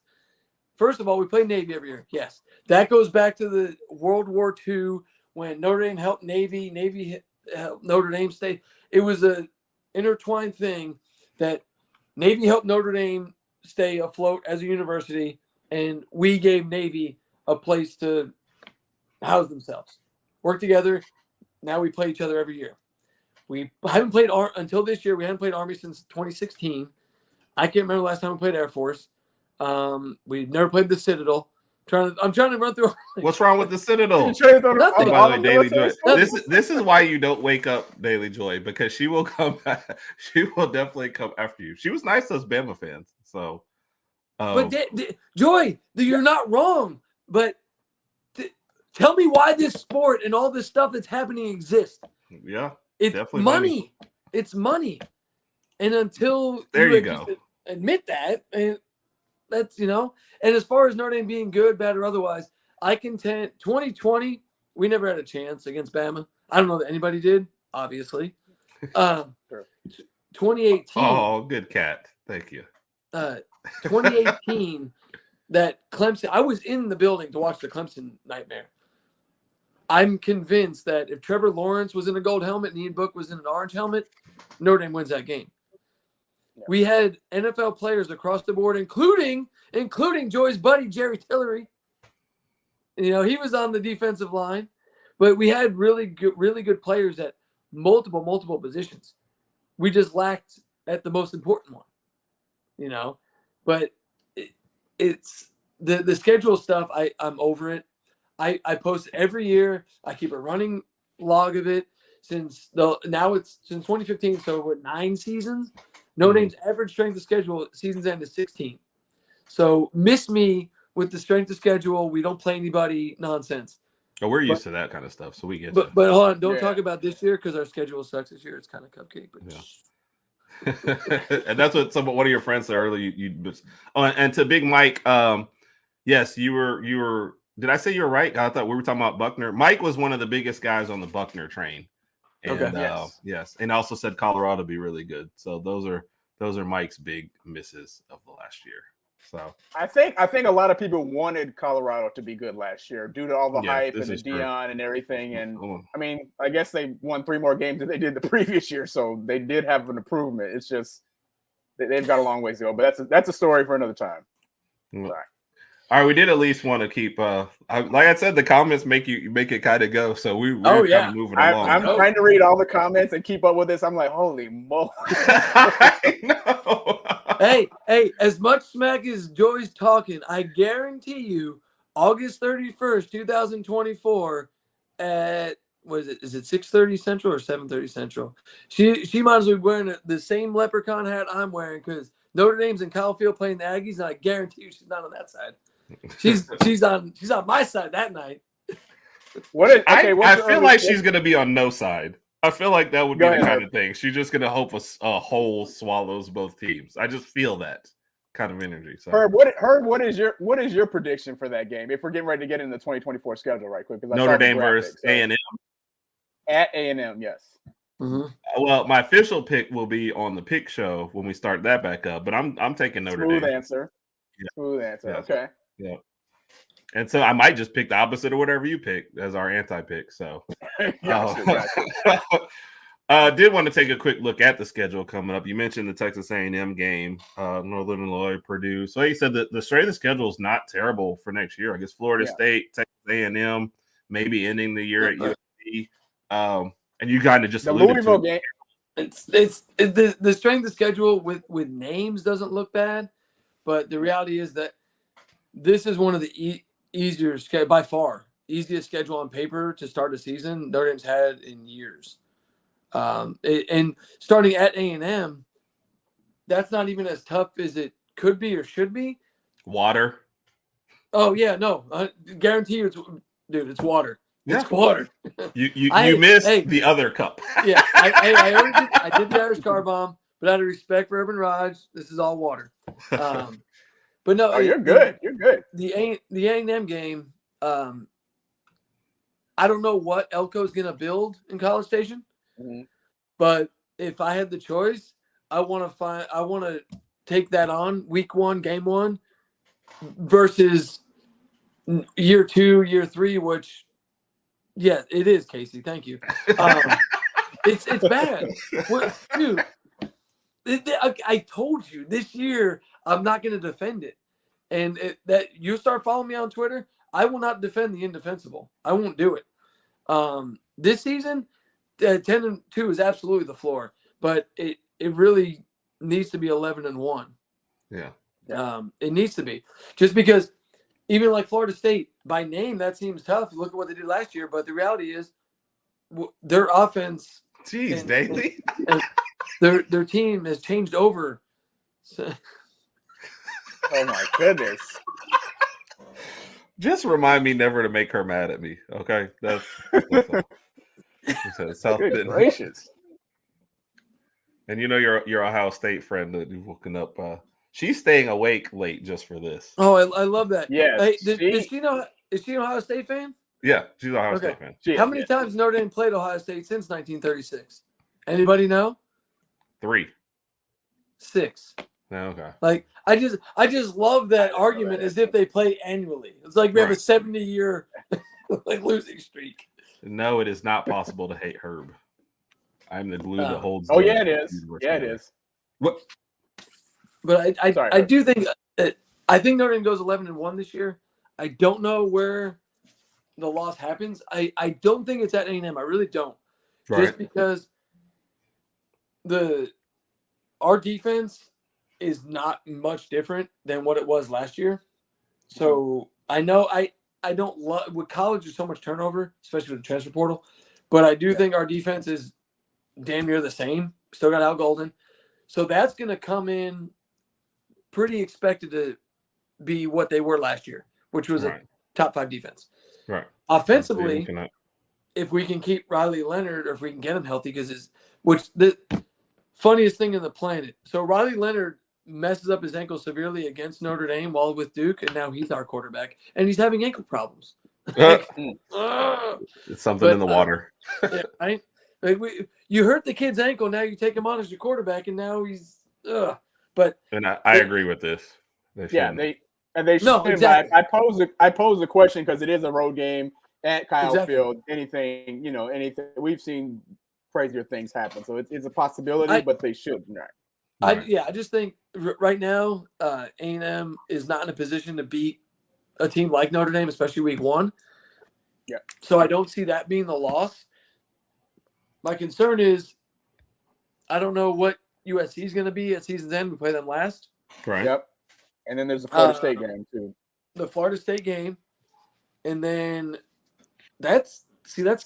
First of all, we play Navy every year. Yes, that goes back to the World War II when Notre Dame helped Navy. Navy helped Notre Dame stay. It was a intertwined thing that Navy helped Notre Dame stay afloat as a university, and we gave Navy a place to house themselves. Work together. Now we play each other every year. We haven't played until this year. We haven't played Army since 2016. I can't remember the last time we played Air Force. We've never played the Citadel. I'm trying to run through. What's wrong with the Citadel? Nothing. By the way, Daily Joy. This is why you don't wake up, Daily Joy, because she will come back. She will definitely come after you. She was nice to us Bama fans. So, but Joy, you're not wrong. But tell me why this sport and all this stuff that's happening exists. Yeah. It's definitely money. It's money. And until you go. Admit that, and that's, and as far as Notre Dame being good, bad, or otherwise, I contend 2020, we never had a chance against Bama. I don't know that anybody did, obviously. 2018. Oh, good cat. Thank you. 2018, that Clemson, I was in the building to watch the Clemson nightmare. I'm convinced that if Trevor Lawrence was in a gold helmet and Ian Book was in an orange helmet, Notre Dame wins that game. Yeah. We had NFL players across the board, including Joy's buddy, Jerry Tillery. He was on the defensive line, but we had really good players at multiple positions. We just lacked at the most important one, but it's the schedule stuff. I'm over it. I post every year. I keep a running log of it since 2015. So we're 9 seasons. Notre Dame's average strength of schedule seasons end is 16. So miss me with the strength of schedule. We don't play anybody nonsense. Oh, we're used to that kind of stuff. So we get. But hold on, don't talk about this year because our schedule sucks this year. It's kind of cupcake. But and that's what one of your friends said earlier. And to Big Mike, yes, you were. Did I say you're right? I thought we were talking about Buckner. Mike was one of the biggest guys on the Buckner train. And, okay. Yes. And also said Colorado would be really good. So those are Mike's big misses of the last year. So I think a lot of people wanted Colorado to be good last year due to all the hype and the Dion and everything. And I mean, I guess they won 3 more games than they did the previous year, so they did have an improvement. It's just they've got a long ways to go. But that's a story for another time. Sorry. All right, we did at least want to keep, like I said, the comments make it kind of go. So we're kind of moving along. I'm trying to read all the comments and keep up with this. I'm like, holy moly! I know. Hey, as much smack as Joy's talking, I guarantee you, August 31st, 2024 at what is it? Is it 6:30 Central or 7:30 Central? She might as well be wearing the same leprechaun hat I'm wearing because Notre Dame's in Kyle Field playing the Aggies, and I guarantee you she's not on that side. She's on my side that night. I feel like she's gonna be on no side. I feel like that would be the kind of thing. She's just gonna hope a hole swallows both teams. I just feel that kind of energy. So. Herb, what is your prediction for that game? If we're getting ready to get into the 2024 schedule, right quick, Notre Dame versus A&M. At A&M, yes. Mm-hmm. Well, my official pick will be on the pick show when we start that back up. But I'm taking Notre Dame. Smooth answer. Yeah. Smooth answer. Yeah. Okay. Yeah. And so I might just pick the opposite of whatever you pick as our anti-pick. So did want to take a quick look at the schedule coming up. You mentioned the Texas A&M game, Northern Illinois, Purdue. So he said that the strength of schedule is not terrible for next year. I guess Florida State, Texas A&M, maybe ending the year at USC. And you kind of just the Louisville game. It's the strength of schedule with names doesn't look bad, but the reality is that this is one of the easier by far easiest schedule on paper to start a season Notre Dame's had in years. And starting at A&M, that's not even as tough as it could be or should be. Water. Oh yeah, no, I guarantee you, it's water. Yeah. It's water. You missed the other cup. Yeah, I did the Irish car bomb, but out of respect for Urban Raj, this is all water. But no, you're good. You're good. The A&M game, I don't know what Elko's going to build in College Station, but if I had the choice, I want to take that on week 1, game 1 versus year 2, year 3, which, yeah, it is, Casey. Thank you. It's bad. Dude, I told you this year I'm not going to defend it. And that you start following me on Twitter, I will not defend the indefensible. I won't do it. This season, 10-2 is absolutely the floor, but it really needs to be 11-1. Yeah. It needs to be, just because even like Florida State by name, that seems tough. Look at what they did last year, but the reality is their offense. Jeez, Daly. Their team has changed over. So. Oh my goodness. Just remind me never to make her mad at me. Okay. That's Good gracious. And you know your Ohio State friend that you've woken up. She's staying awake late just for this. Oh, I love that. Yeah. Hey, does she know? Is she an Ohio State fan? Yeah, she's an Ohio State fan. How many times Notre Dame played Ohio State since 1936? Anybody know? 3. 6. Okay. Like I just love that argument as if they play annually. It's like we have a 70-year losing streak. No, it is not possible to hate Herb. I'm the glue that holds. Oh yeah, it is. Yeah, it is. What? But I do think I think Notre Dame goes 11-1 this year. I don't know where the loss happens. I don't think it's at A&M. I really don't. Right. Just because our defense is not much different than what it was last year. So I know I don't love with college. There's so much turnover, especially with the transfer portal. But I do think our defense is damn near the same. Still got Al Golden. So that's going to come in pretty expected to be what they were last year, which was a top 5 defense. Right. Offensively, if we can keep Riley Leonard or if we can get him healthy, which the funniest thing in the planet. So Riley Leonard messes up his ankle severely against Notre Dame while with Duke, and now he's our quarterback, and he's having ankle problems. It's something in the water. Yeah, right? Like you hurt the kid's ankle, now you take him on as your quarterback, and now he's But and I agree with this. They should. No, exactly. I pose the question because it is a road game at Kyle Field. Anything we've seen crazier things happen, so it's a possibility, but they should not. I just think right now A&M is not in a position to beat a team like Notre Dame, especially week 1. Yeah. So I don't see that being the loss. My concern is I don't know what USC is going to be at season's end. We play them last. Right. Yep. And then there's the Florida State game too. The Florida State game. and then that's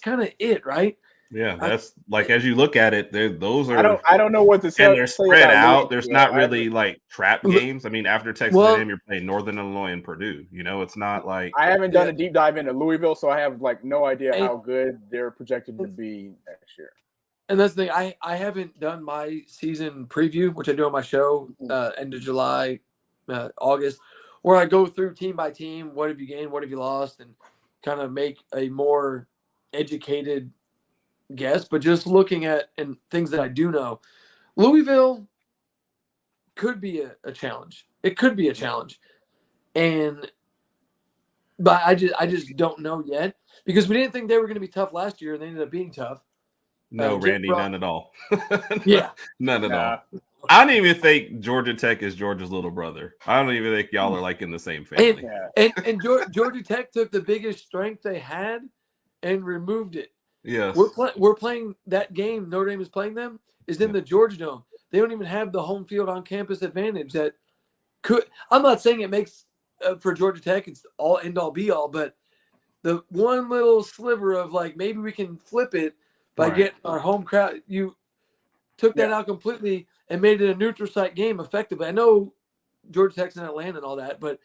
kind of it, right? Yeah, that's like as you look at it, those are I don't know what to say. and they're say spread about out. There's Louisville. not really like trap games. I mean, after Texas Well- A&M, you're playing Northern Illinois and Purdue. You know, it's not like I haven't done a deep dive into Louisville, so I have like no idea And- how good they're projected to be next year. And that's the thing. I haven't done my season preview, which I do on my show end of July, August, where I go through team by team. What have you gained? What have you lost? And kind of make a more educated guess. But just looking at and things that I do know, Louisville could be a challenge. It could be a challenge. But I just don't know yet because we didn't think they were going to be tough last year, and they ended up being tough. no, Randy, none at all. Yeah, none at all. I don't even think Georgia Tech is Georgia's little brother. I don't even think y'all are like in the same family. And Georgia Tech took the biggest strength they had and removed it. Yes, We're playing that game. Notre Dame is playing them is in the Georgia Dome. They don't even have the home field on campus advantage that could. I'm not saying it makes for Georgia Tech it's all end all be all, but the one little sliver of like maybe we can flip it by getting our home crowd. You took that out completely and made it a neutral site game effectively. I know Georgia Tech's in Atlanta and all that, but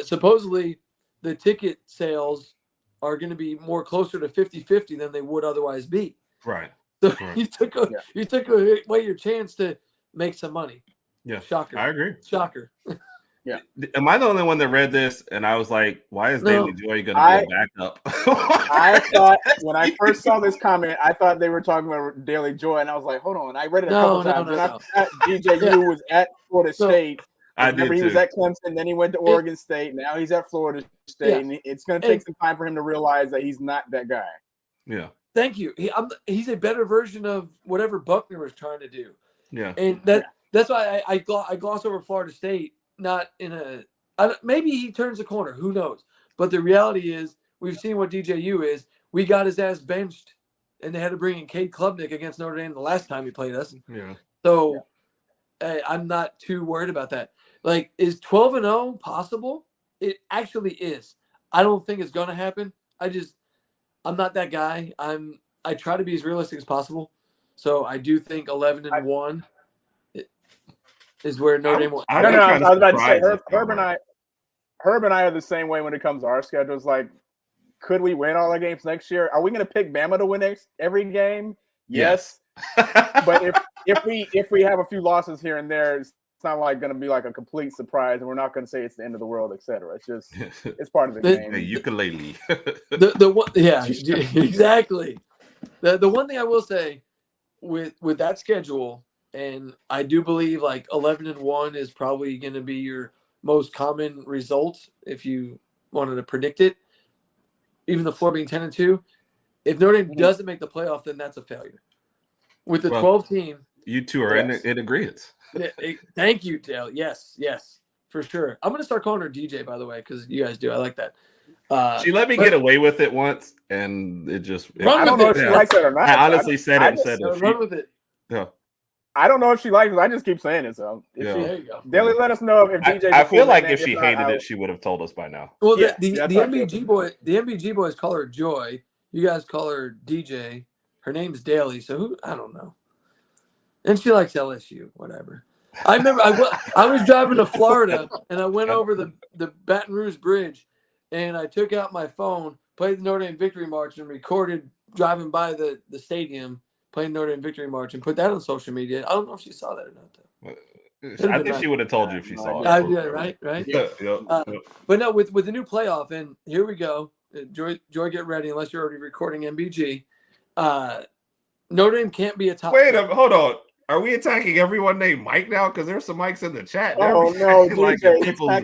supposedly the ticket sales are going to be more closer to 50-50 than they would otherwise be. right. So you took away your chance to make some money. Yeah, shocker. I agree. Shocker. Yeah. Am I the only one that read this and I was like, why is Daily Joy going to go back up? I thought when I first saw this comment, I thought they were talking about Daily Joy, and I was like, hold on. I read it a couple times. And I thought DJU was at Florida State. I remember he was at Clemson, then he went to Oregon State. Now he's at Florida State, and it's going to take some time for him to realize that he's not that guy. Yeah. Thank you. He's a better version of whatever Buckner was trying to do. Yeah. And that's why I gloss over Florida State. Not in maybe he turns the corner. Who knows? But the reality is, we've seen what DJU is. We got his ass benched, and they had to bring in Cade Klubnik against Notre Dame the last time he played us. Yeah. So I'm not too worried about that. Like, is 12-0 possible? It actually is. I don't think it's going to happen. I'm not that guy. I try to be as realistic as possible. So I do think 11-1 is where Notre Dame will. I was about to say Herb and I are the same way when it comes to our schedules. Like, could we win all our games next year? Are we going to pick Bama to win every game? Yes. But if we have a few losses here and there, it's not like going to be like a complete surprise, and we're not going to say it's the end of the world, etc. It's just it's part of the game. Hey, ukulele. Exactly. The one thing I will say with that schedule. And I do believe like 11-1 is probably going to be your most common result if you wanted to predict it. Even the floor being 10-2, if Notre Dame doesn't make the playoff, then that's a failure. With the 12 team, you two are in agreement. Thank you, Dale. Yes, for sure. I'm going to start calling her DJ, by the way, because you guys do. I like that. She let me get away with it once, and it just. I don't know if she likes it or not. I honestly said it. Run with it. Yeah. I don't know if she likes it. I just keep saying it. So there you go. Daily, let us know if DJ. I feel like if she hated it, she would have told us by now. Well, the MBG boys call her Joy. You guys call her DJ. Her name's Daly. So I don't know. And she likes LSU. Whatever. I remember I was driving to Florida and I went over the Baton Rouge Bridge, and I took out my phone, played the Notre Dame Victory March, and recorded driving by the stadium. Playing Notre Dame Victory March and put that on social media. I don't know if she saw that or not, though. I think she would have told you if she saw it. Yeah, right? Yeah. But no, with the new playoff, and here we go. Joy, get ready, unless you're already recording MBG. Notre Dame can't be a top. Wait a minute, hold on. Are we attacking everyone named Mike now? Because there's some Mikes in the chat. Oh no, like DJ,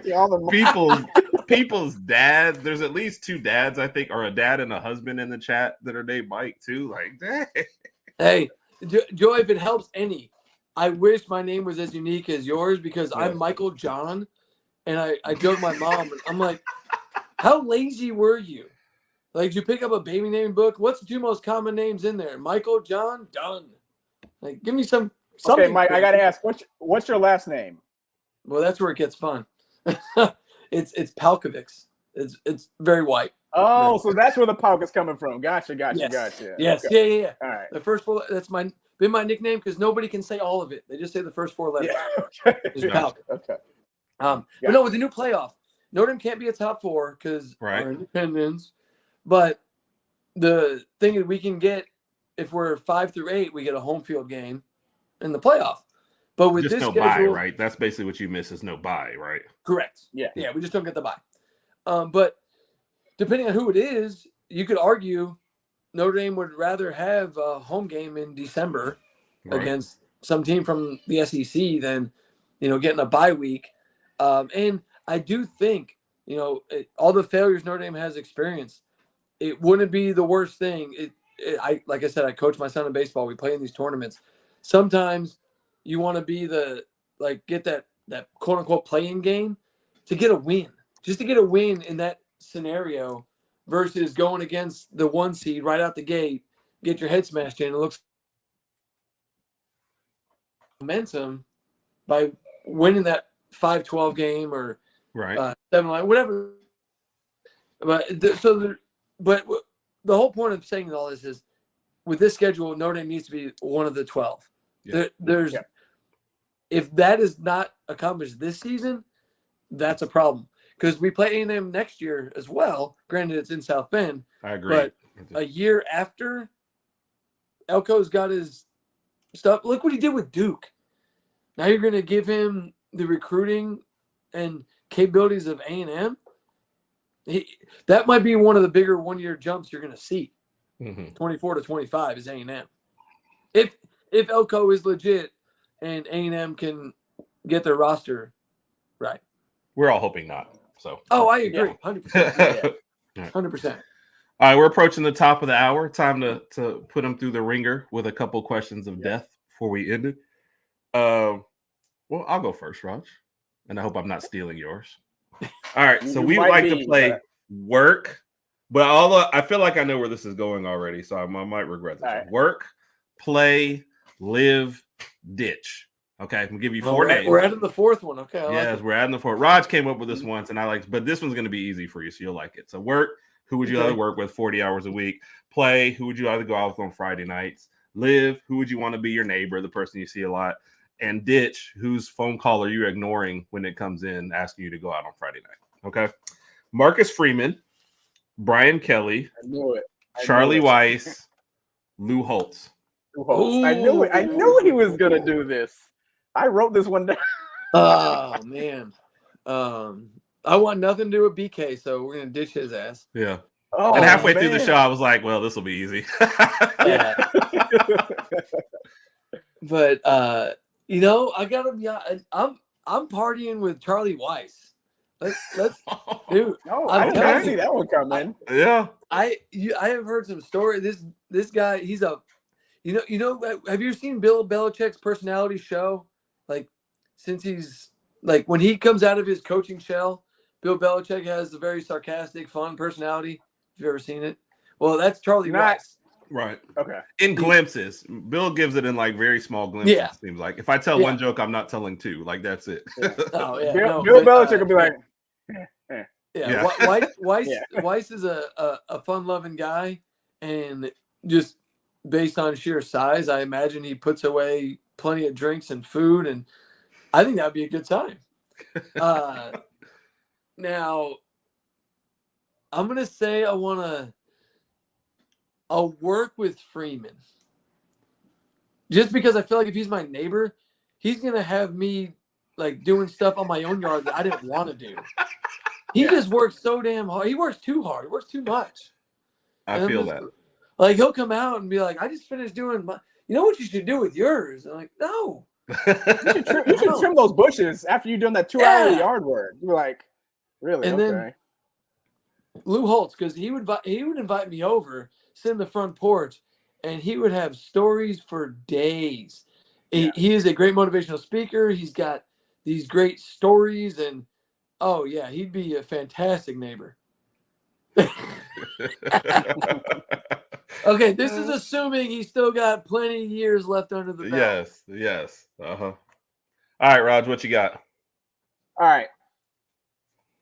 people's dads. There's at least two dads, I think, or a dad and a husband in the chat that are named Mike too. Like, dang. Hey, Joy, if it helps any, I wish my name was as unique as yours because I'm Michael John, and I joke my mom. I'm like, how lazy were you? Like, did you pick up a baby name book? What's the two most common names in there? Michael John, done. Like, give me something. Okay, Mike, I gotta ask, what's your last name? Well, that's where it gets fun. It's Palkovics. It's very white. Oh, so that's where the poke is coming from. Gotcha. Yes. Okay. Yeah. All right. The first four. That's been my nickname because nobody can say all of it. They just say the first four letters. Yeah. It's Palk. Okay. But no, with the new playoff, Notre Dame can't be a top four because our independence. But the thing is, we can get if we're 5 through 8, we get a home field game in the playoff. But with just this no schedule, bye, right? That's basically what you miss is no bye, right? correct. Yeah. We just don't get the bye. But depending on who it is, you could argue Notre Dame would rather have a home game in December against some team from the SEC than, getting a bye week. And I do think, all the failures Notre Dame has experienced, it wouldn't be the worst thing. Like I said, I coach my son in baseball. We play in these tournaments. Sometimes you want to be get that quote unquote playing game to get a win, just to get a win in that scenario versus going against the 1 seed right out the gate, get your head smashed in. It looks momentum by winning that 5-12 game or 7-9, whatever. But the whole point of saying all this is, with this schedule, Notre Dame needs to be one of the 12. Yeah. If that is not accomplished this season, that's a problem. Because we play A&M next year as well. Granted, it's in South Bend. I agree. But a year after, Elko's got his stuff. Look what he did with Duke. Now you're going to give him the recruiting and capabilities of A&M. That might be one of the bigger one-year jumps you're going to see. 24 to 25 is A&M. If Elko is legit and A&M can get their roster right. We're all hoping not. So. Oh, I agree. 100%. 100%. All right, we're approaching the top of the hour. Time to put them through the ringer with a couple questions of death before we end it. Well, I'll go first, Raj, and I hope I'm not stealing yours. All right, so we like to play work, but although I feel like I know where this is going already, so I might regret this. Right. Work, play, live, ditch. Okay, I'm gonna give you 4 names. We're adding the fourth one. Okay. Yes, we're adding the fourth. Raj came up with this once, and I like, but this one's gonna be easy for you, so you'll like it. So work, who would you rather work with 40 hours a week? Play, who would you rather go out with on Friday nights? Live, who would you want to be your neighbor, the person you see a lot? And ditch, whose phone call are you ignoring when it comes in asking you to go out on Friday night? Okay. Marcus Freeman, Brian Kelly, Charlie Weiss, Lou Holtz. I knew he was gonna do this. I wrote this one down. Oh man. I want nothing to do with BK, so we're gonna ditch his ass. Yeah. And halfway through the show, I was like, well, this will be easy. Yeah. But I gotta be. I'm partying with Charlie Weiss. Let's dude. No, I didn't see that one coming. Yeah. I have heard some story. This guy, he's a, have you seen Bill Belichick's personality show? Like, since he's like when he comes out of his coaching shell, Bill Belichick has a very sarcastic, fun personality. Have you ever seen it? Well, that's Charlie Weiss. Right. Okay. In glimpses. Bill gives it in like very small glimpses, it seems like. If I tell one joke, I'm not telling two. Like, that's it. Yeah. Oh, yeah. Bill Belichick will be like, Weiss is a fun-loving guy, and just based on sheer size, I imagine he puts away plenty of drinks and food, and I think that'd be a good time. Now, I'm gonna say I'll work with Freeman, just because I feel like if he's my neighbor, he's gonna have me like doing stuff on my own yard that I didn't want to do. He just works so damn hard. He works too hard. He works too much. I feel that. Like, he'll come out and be like, I just finished doing my, you know what you should do with yours? I'm like, no. You should trim those bushes after you've done that 2-hour yard work. You're like, really? And then Lou Holtz, because he would invite me over, sit in the front porch, and he would have stories for days. He is a great motivational speaker. He's got these great stories, and he'd be a fantastic neighbor. Okay, this is assuming he's still got plenty of years left under the belt. Yes. All right, Raj, what you got? All right.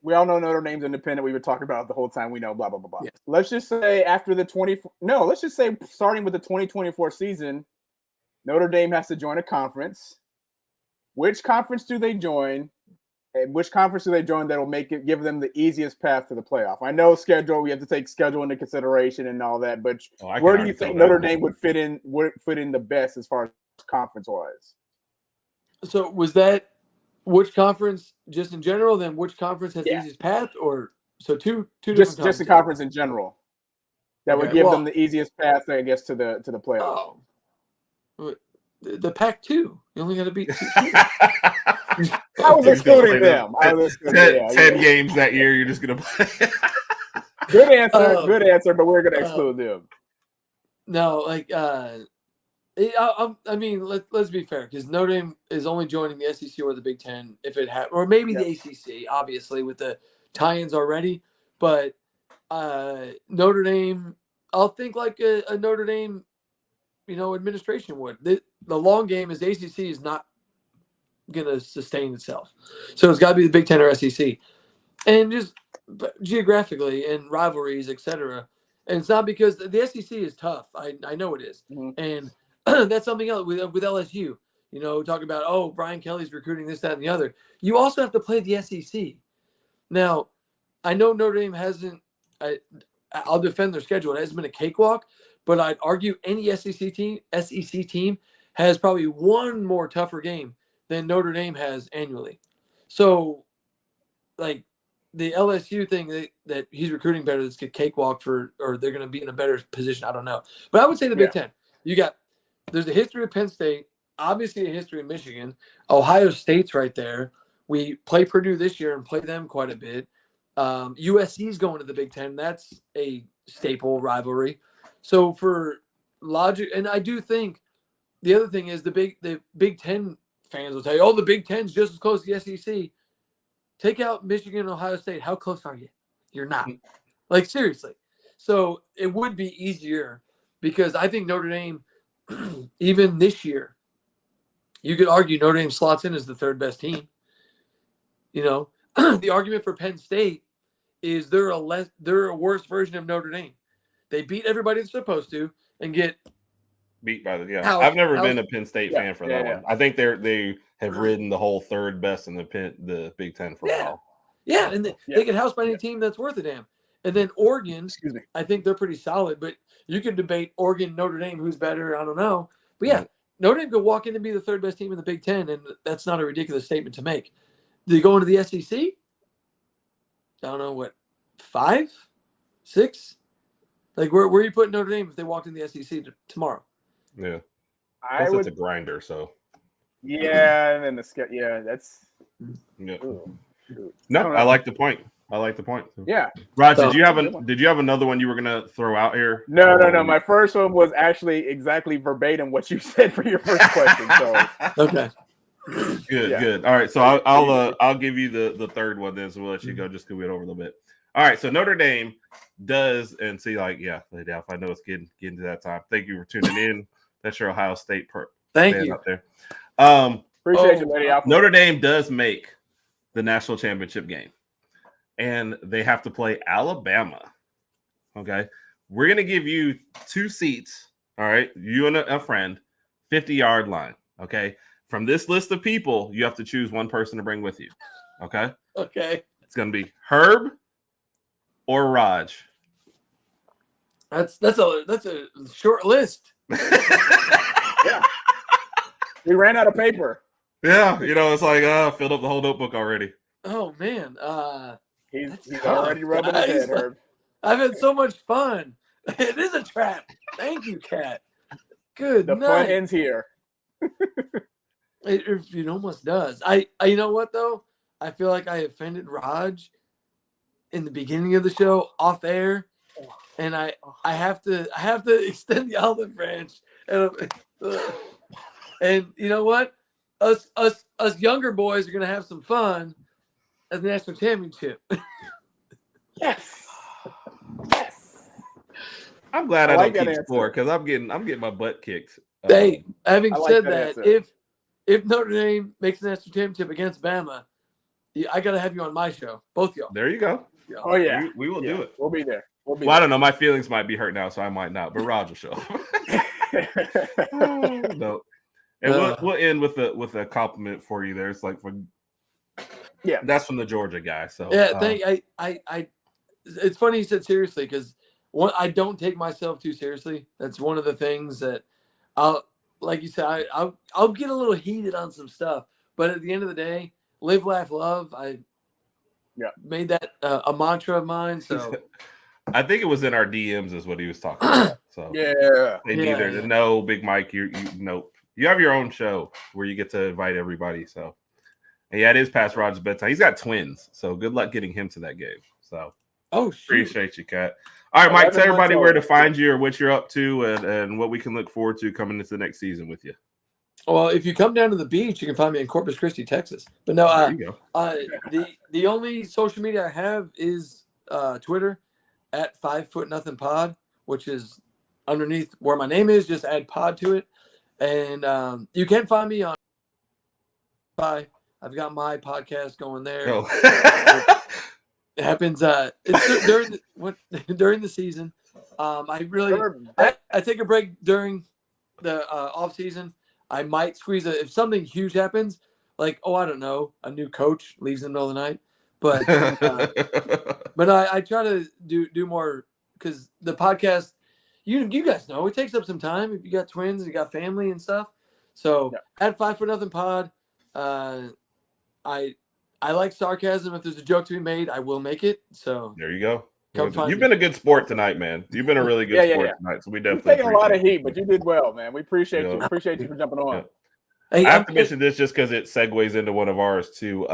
we all know Notre Dame's independent. We've been talking about it the whole time. We know blah, blah, blah, blah. Yes. Let's just say let's just say starting with the 2024 season, Notre Dame has to join a conference. Which conference do they join? And which conference do they join that'll give them the easiest path to the playoff? I know schedule. We have to take schedule into consideration and all that. But where do you think Notre Dame would fit in the best as far as conference wise? So was that which conference just in general? Then which conference has the easiest path, or so two different just the conference in general that would give them the easiest path, I guess, to the playoff. Oh, the Pac-2. You only got to beat 2 teams. I was excluding them. 10 games that year. You're just gonna play. Good answer. But we're gonna exclude them. No, like I mean, let's be fair, because Notre Dame is only joining the SEC or the Big Ten if it had, or maybe the ACC, obviously with the tie-ins already. But Notre Dame, I'll think like a Notre Dame, administration would. The long game is the ACC is not going to sustain itself, so it's got to be the Big Ten or SEC, and just geographically and rivalries, etc. And it's not because the SEC is tough. I know it is, and that's something else with LSU. Talk about, Brian Kelly's recruiting this, that, and the other. You also have to play the SEC. Now, I know Notre Dame hasn't. I'll defend their schedule. It hasn't been a cakewalk, but I'd argue any SEC team has probably one more tougher game than Notre Dame has annually. So, like the LSU thing that he's recruiting better, that's a cakewalk or they're going to be in a better position. I don't know, but I would say the Big Ten. There's a history of Penn State, obviously a history of Michigan. Ohio State's right there. We play Purdue this year and play them quite a bit. USC's going to the Big Ten. That's a staple rivalry. So for logic, and I do think the other thing is the Big Ten fans will tell you, the Big Ten's just as close to the SEC. Take out Michigan and Ohio State. How close are you? You're not. Like, seriously. So it would be easier because I think Notre Dame, even this year, you could argue Notre Dame slots in as the third best team. The argument for Penn State is they're a worse version of Notre Dame. They beat everybody they're supposed to and get beat by I've never been a Penn State fan for that one. I think they have ridden the whole third best in the Big Ten for a while. Yeah, and they get housed by any team that's worth a damn. And then Oregon, I think they're pretty solid, but you could debate Oregon, Notre Dame, who's better. I don't know. But Notre Dame could walk in and be the third best team in the Big Ten, and that's not a ridiculous statement to make. Do they go into the SEC? I don't know, what, 5, 6? Like, where are you putting Notre Dame if they walked in the SEC tomorrow? Yeah. It's a grinder, so. Yeah, and then that's. Yeah. No, I like the point. Yeah. Raj, did you have another one you were gonna throw out here? No. My first one was actually exactly verbatim what you said for your first question. So okay. Good. All right. So I'll give you the third one then, so we'll let you go just because we went over a little bit. All right. So Notre Dame does, and see, like, lay down. I know it's getting to that time. Thank you for tuning in. That's your Ohio State Thank you out there. Appreciate you, Lady Alpha. Notre Dame does make the national championship game, and they have to play Alabama. Okay, we're gonna give you 2 seats. All right, you and a friend, 50-yard line. Okay, from this list of people, you have to choose one person to bring with you. Okay. Okay. It's gonna be Herb or Raj. That's a short list. Yeah. We ran out of paper. Yeah, it's like filled up the whole notebook already. Oh man, he's already rubbing his head, Herb. I've had so much fun. It is a trap. Thank you, Kat. Good night. The fun ends here. It almost does. I you know what though? I feel like I offended Raj in the beginning of the show off air, and I have to extend the olive branch. And you know what? Us younger boys are gonna have some fun at the national championship. Yes. I'm glad I don't keep score because I'm getting my butt kicked. Hey, having said that, answer. if Notre Dame makes the national championship against Bama, I got to have you on my show, both y'all. There you go. Oh yeah, We will do it. We'll be there. Well, I don't know. My feelings might be hurt now, so I might not. But Raj will show up. No. And we'll end with a compliment for you there. It's like that's from the Georgia guy. So it's funny you said seriously, because I don't take myself too seriously. That's one of the things that like you said, I'll get a little heated on some stuff, but at the end of the day, live, laugh, love. I made that a mantra of mine. So I think it was in our DMs is what he was talking about. So no, Big Mike, you have your own show where you get to invite everybody. So and it is past Roger's bedtime. He's got twins, so good luck getting him to that game. So appreciate you, Kat. All right, Mike, tell everybody where to find you or what you're up to and what we can look forward to coming into the next season with you. Well, if you come down to the beach, you can find me in Corpus Christi, Texas. But no, the only social media I have is Twitter at 5footnothingpod, which is underneath where my name is. Just add pod to it, and you can find me on Spotify. I've got my podcast going there. Oh. It happens. It's during the season. I take a break during the off season. I might squeeze if something huge happens, like I don't know, a new coach leaves in the middle of the night. But I try to do more because the podcast, you guys know, it takes up some time. If you got twins, you got family and stuff. So at 5 Foot Nothing Pod, I like sarcasm. If there's a joke to be made, I will make it. So there you go. You've been a good sport tonight, man. You've been a really good sport tonight. So we definitely taking a lot of heat, but you did well, man. We appreciate you. Appreciate you for jumping on. Hey, I have to mention this just because it segues into one of ours too.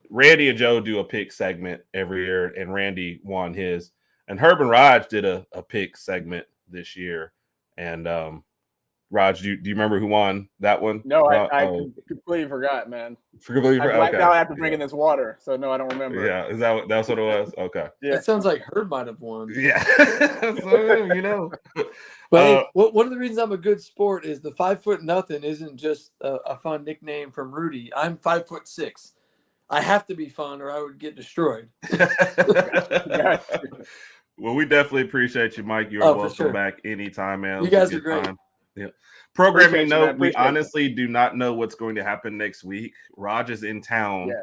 Randy and Joe do a pick segment every year, and Randy won his. And Herb and Raj did a pick segment this year. And Raj, do you remember who won that one? No, I completely forgot, man. I blacked out after drinking this water, so no, I don't remember. Yeah, that's what it was? Okay. Yeah. That sounds like Herb might have won. Yeah. So, But one of the reasons I'm a good sport is the 5 foot nothing isn't just a fun nickname from Rudy. I'm 5'6". I have to be fun or I would get destroyed. Well, we definitely appreciate you, Mike. You're welcome back anytime, man. You guys are great. Yeah. Programming note, we honestly do not know what's going to happen next week. Raj is in town,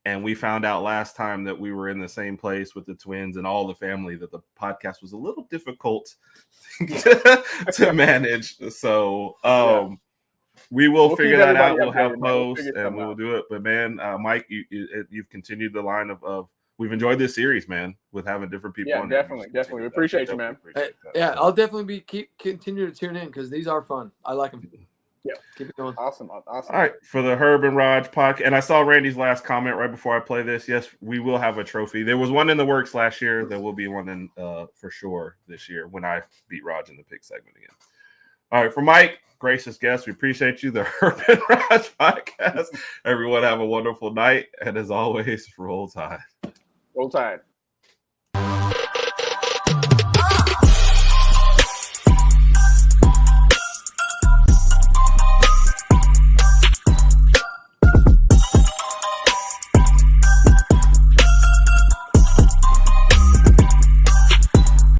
and we found out last time that we were in the same place with the twins and all the family that the podcast was a little difficult to manage. So we will figure that out. We'll have posts and we will do it. But man, Mike, you've continued the line of we've enjoyed this series, man, with having different people on. Definitely. We appreciate you, man. I'll definitely continue to tune in because these are fun. I like them. Yeah, keep it going. Awesome. All right, for the Herb and Raj podcast, and I saw Randy's last comment right before I play this. Yes, we will have a trophy. There was one in the works last year. There will be one in for sure this year when I beat Raj in the pick segment again. All right, for Mike, gracious guest, we appreciate you. The Herb and Raj podcast. Everyone have a wonderful night, and as always, roll tide. Roll Tide.